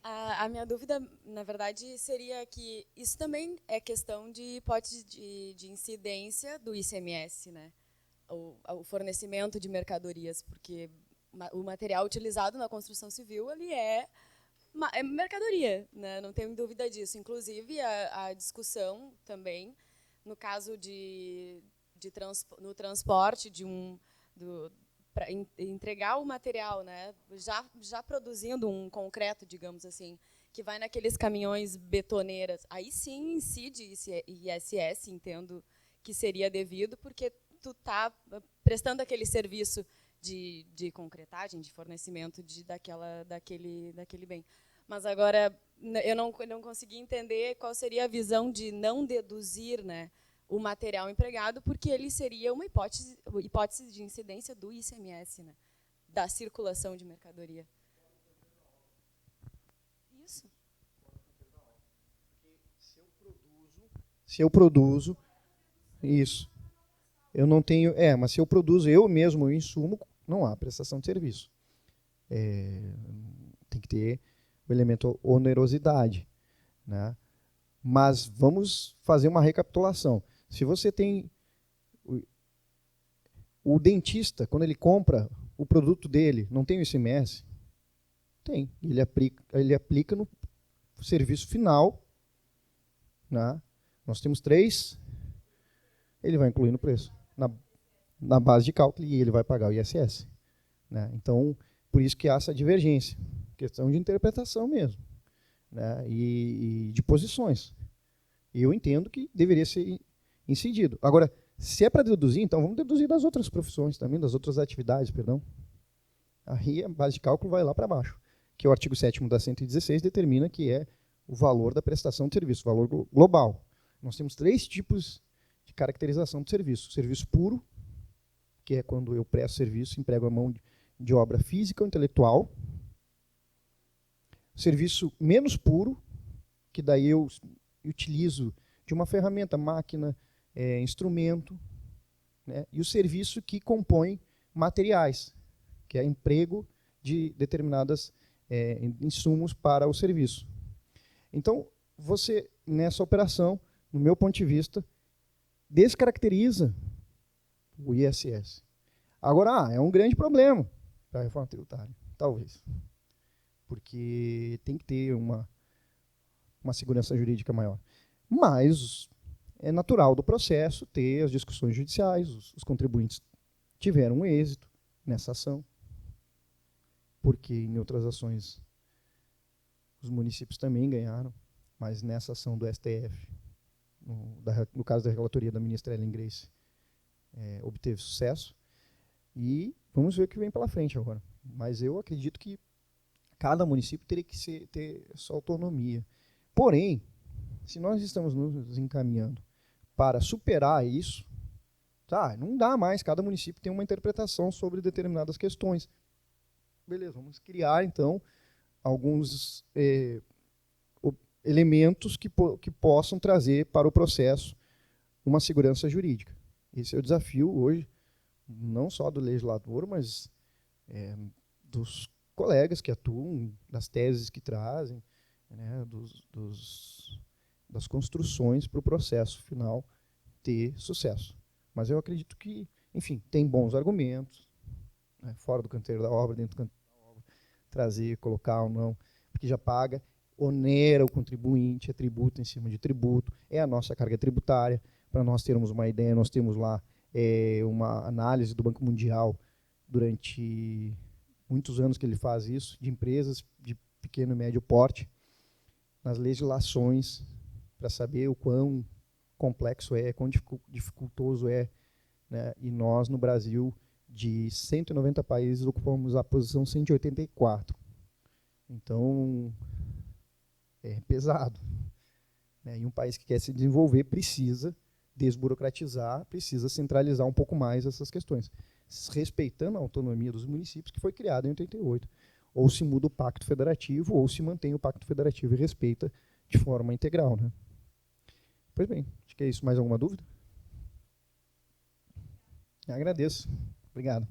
A minha dúvida, na verdade, seria que isso também é questão de hipótese de incidência do ICMS, né? O fornecimento de mercadorias, porque o material utilizado na construção civil ele é mercadoria, né? Não tenho dúvida disso. Inclusive, a discussão também, no caso no transporte para entregar o material, né, já produzindo um concreto, digamos assim, que vai naqueles caminhões betoneiras, aí sim incide ISS, entendo que seria devido, porque tu está prestando aquele serviço de concretagem, de fornecimento daquele bem. Mas agora eu não consegui entender qual seria a visão de não deduzir, né, o material empregado, porque ele seria uma hipótese de incidência do ICMS, né, da circulação de mercadoria. Isso. Se eu produzo, isso. Eu não tenho, mas se eu produzo eu mesmo o insumo, não há prestação de serviço. Tem que ter o elemento onerosidade, né? Mas vamos fazer uma recapitulação. Se você tem o dentista, quando ele compra o produto dele, não tem o ICMS? Tem. Ele aplica no serviço final, né? Nós temos 3, ele vai incluir no preço, na base de cálculo, e ele vai pagar o ISS. Né? Então, por isso que há essa divergência. Questão de interpretação mesmo. Né? E de posições. E eu entendo que deveria ser incidido. Agora, se é para deduzir, então vamos deduzir das outras profissões também, das outras atividades, perdão. Aí a base de cálculo vai lá para baixo, que o artigo 7º da 116 determina que é o valor da prestação de serviço, o valor global. Nós temos 3 tipos de caracterização do serviço. Serviço puro, que é quando eu presto serviço, emprego a mão de obra física ou intelectual. Serviço menos puro, que daí eu utilizo de uma ferramenta, máquina, instrumento, né? E o serviço que compõe materiais, que é emprego de determinados insumos para o serviço. Então, você, nessa operação, no meu ponto de vista, descaracteriza o ISS. Agora, é um grande problema para a reforma tributária, talvez. Porque tem que ter uma segurança jurídica maior. Mas é natural do processo ter as discussões judiciais, os contribuintes tiveram um êxito nessa ação, porque em outras ações os municípios também ganharam, mas nessa ação do STF, no caso da relatoria da ministra Ellen Grace, obteve sucesso. E vamos ver o que vem pela frente agora. Mas eu acredito que cada município teria que ter sua autonomia. Porém, se nós estamos nos encaminhando para superar isso, não dá mais, cada município tem uma interpretação sobre determinadas questões. Beleza, vamos criar, então, alguns elementos que possam trazer para o processo uma segurança jurídica. Esse é o desafio hoje, não só do legislador, mas dos colegas que atuam, das teses que trazem, né, das construções para o processo final ter sucesso. Mas eu acredito que, enfim, tem bons argumentos, né, fora do canteiro da obra, dentro do canteiro da obra, trazer, colocar ou não, porque já paga, onera o contribuinte, é tributo em cima de tributo, é a nossa carga tributária. Para nós termos uma ideia, nós temos lá uma análise do Banco Mundial durante muitos anos que ele faz isso, de empresas de pequeno e médio porte, nas legislações, para saber o quão complexo quão dificultoso né? E nós, no Brasil, de 190 países, ocupamos a posição 184. Então, é pesado. Né? E um país que quer se desenvolver precisa desburocratizar, precisa centralizar um pouco mais essas questões, respeitando a autonomia dos municípios, que foi criada em 88. Ou se muda o pacto federativo, ou se mantém o pacto federativo e respeita de forma integral. Né? Pois bem, acho que é isso. Mais alguma dúvida? Agradeço. Obrigado.